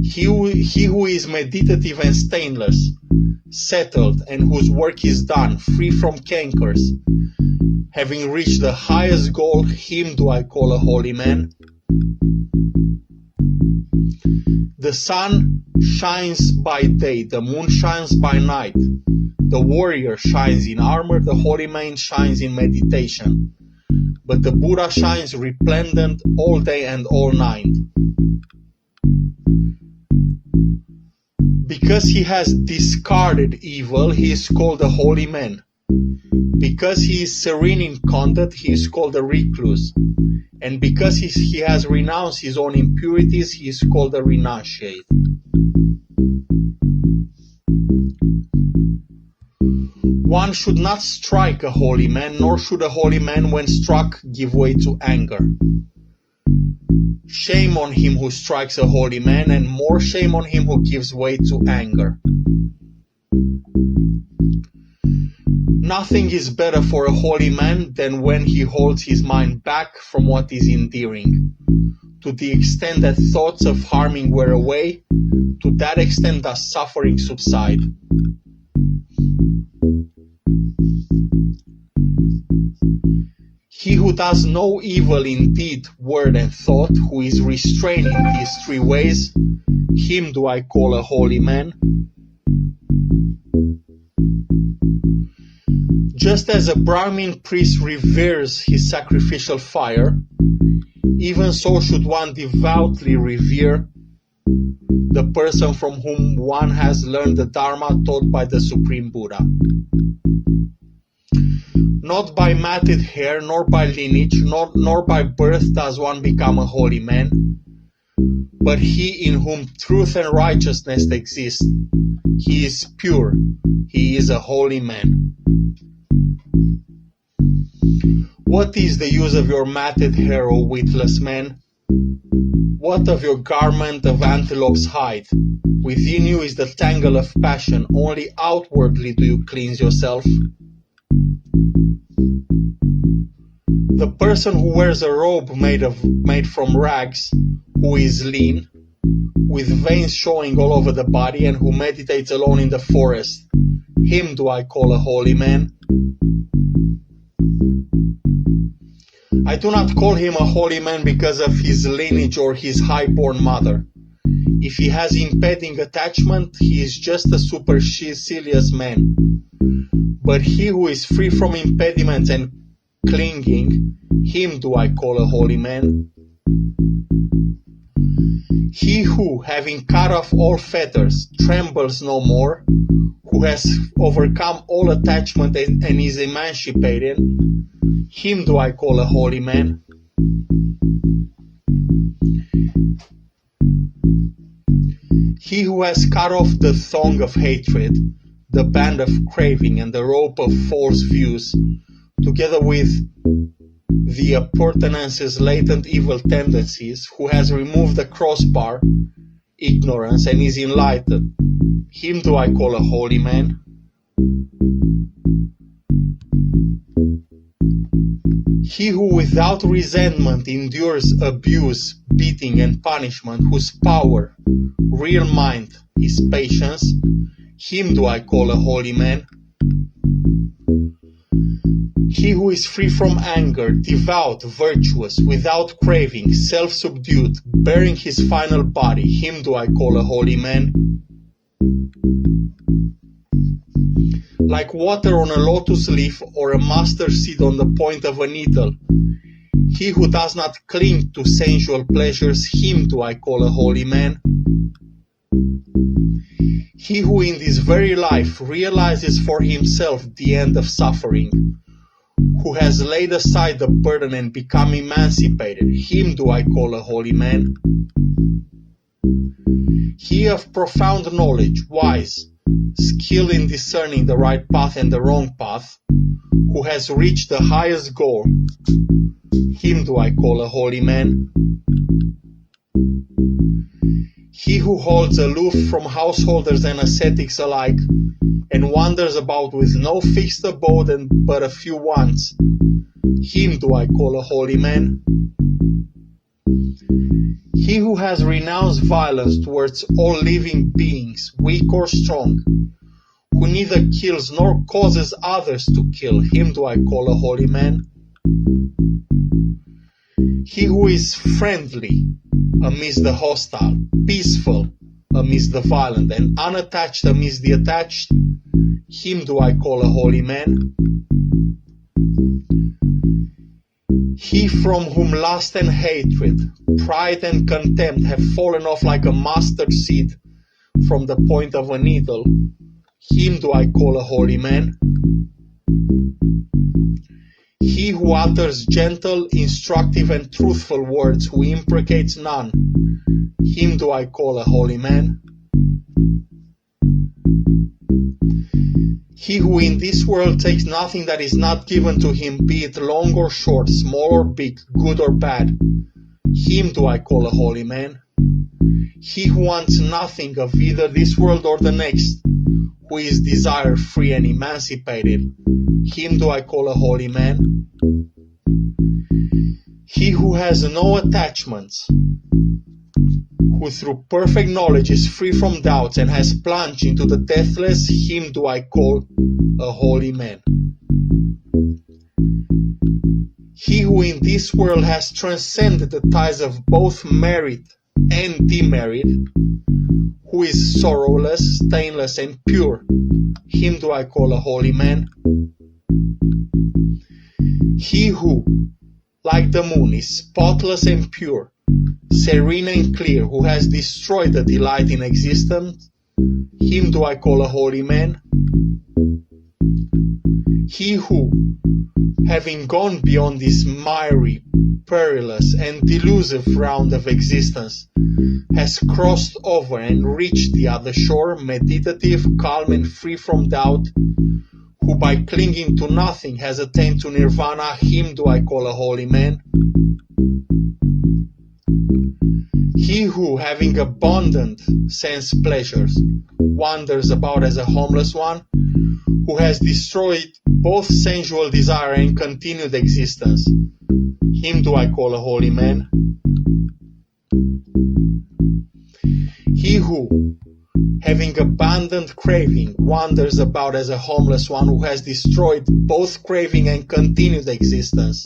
Speaker 1: He who is meditative and stainless, settled, and whose work is done, free from cankers, having reached the highest goal, him do I call a holy man. The sun shines by day, the moon shines by night. The warrior shines in armor, the holy man shines in meditation. But the Buddha shines resplendent all day and all night. Because he has discarded evil, he is called a holy man. Because he is serene in conduct, he is called a recluse. And because he has renounced his own impurities, he is called a renunciate. One should not strike a holy man, nor should a holy man, when struck, give way to anger. Shame on him who strikes a holy man, and more shame on him who gives way to anger. Nothing is better for a holy man than when he holds his mind back from what is endearing. To the extent that thoughts of harming wear away, to that extent does suffering subside. He who does no evil in deed, word, and thought, who is restrained in these three ways, him do I call a holy man. Just as a Brahmin priest reveres his sacrificial fire, even so should one devoutly revere the person from whom one has learned the Dharma taught by the Supreme Buddha. Not by matted hair, nor by lineage, nor by birth does one become a holy man, but he in whom truth and righteousness exist. He is pure, he is a holy man. What is the use of your matted hair, O witless man? What of your garment of antelope's hide? Within you is the tangle of passion, only outwardly do you cleanse yourself. The person who wears a robe made from rags, who is lean, with veins showing all over the body, and who meditates alone in the forest, him do I call a holy man. I do not call him a holy man because of his lineage or his high-born mother. If he has impeding attachment, he is just a supercilious man. But he who is free from impediments and clinging, him do I call a holy man. He who, having cut off all fetters, trembles no more, who has overcome all attachment and is emancipated, him do I call a holy man. He who has cut off the thong of hatred, the band of craving, and the rope of false views, together with the appurtenance's latent evil tendencies, who has removed the crossbar, ignorance, and is enlightened, him do I call a holy man. He who without resentment endures abuse, beating, and punishment, whose power, real mind, is patience, him do I call a holy man. He who is free from anger, devout, virtuous, without craving, self-subdued, bearing his final body, him do I call a holy man. Like water on a lotus leaf or a mustard seed on the point of a needle, he who does not cling to sensual pleasures, him do I call a holy man. He who in this very life realizes for himself the end of suffering, who has laid aside the burden and become emancipated, him do I call a holy man. He of profound knowledge, wise, skilled in discerning the right path and the wrong path, who has reached the highest goal, him do I call a holy man. He who holds aloof from householders and ascetics alike, and wanders about with no fixed abode and but a few wants, him do I call a holy man. He who has renounced violence towards all living beings, weak or strong, who neither kills nor causes others to kill, him do I call a holy man. He who is friendly amidst the hostile, peaceful amidst the violent, and unattached amidst the attached, him do I call a holy man. He from whom lust and hatred, pride and contempt have fallen off like a mustard seed from the point of a needle, him do I call a holy man. He who utters gentle, instructive, and truthful words, who imprecates none, him do I call a holy man. He who in this world takes nothing that is not given to him, be it long or short, small or big, good or bad, him do I call a holy man. He who wants nothing of either this world or the next, who is desire-free and emancipated, him do I call a holy man. He who has no attachments, who through perfect knowledge is free from doubts and has plunged into the deathless, him do I call a holy man. He who in this world has transcended the ties of both married and demarried, who is sorrowless, stainless, and pure, him do I call a holy man. He who, like the moon, is spotless and pure, serene and clear, who has destroyed the delight in existence, him do I call a holy man. He who, having gone beyond this miry, perilous, and delusive round of existence, has crossed over and reached the other shore, meditative, calm, and free from doubt, who by clinging to nothing has attained to nirvana, him do I call a holy man. He who, having abundant sense pleasures, wanders about as a homeless one, who has destroyed both sensual desire and continued existence, him do I call a holy man. He who, having abandoned craving, wanders about as a homeless one, who has destroyed both craving and continued existence,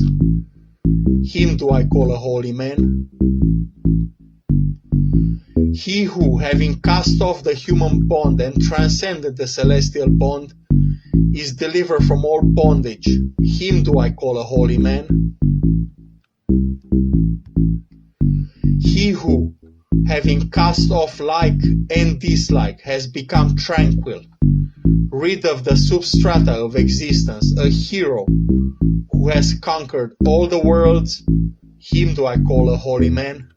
Speaker 1: him do I call a holy man. He who, having cast off the human bond and transcended the celestial bond, is delivered from all bondage, him do I call a holy man. He who, having cast off like and dislike, has become tranquil, rid of the substrata of existence, a hero who has conquered all the worlds, him do I call a holy man.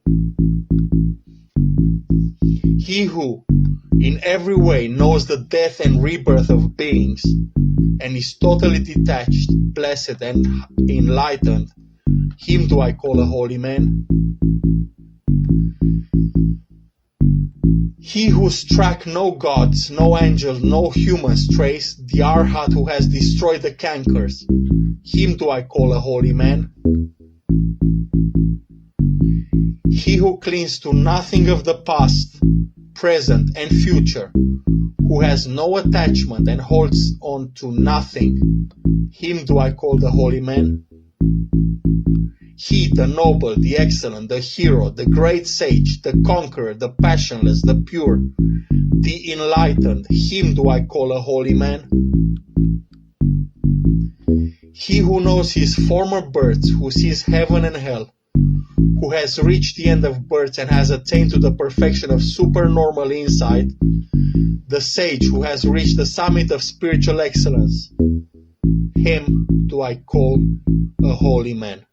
Speaker 1: He who, in every way, knows the death and rebirth of beings, and is totally detached, blessed, and enlightened, him do I call a holy man. He who struck no gods, no angels, no humans trace, the Arhat who has destroyed the cankers, him do I call a holy man. He who clings to nothing of the past, present, and future, who has no attachment and holds on to nothing, him do I call the holy man. He, the noble, the excellent, the hero, the great sage, the conqueror, the passionless, the pure, the enlightened, him do I call a holy man. He who knows his former births, who sees heaven and hell, who has reached the end of births and has attained to the perfection of supernormal insight, the sage who has reached the summit of spiritual excellence, him do I call a holy man.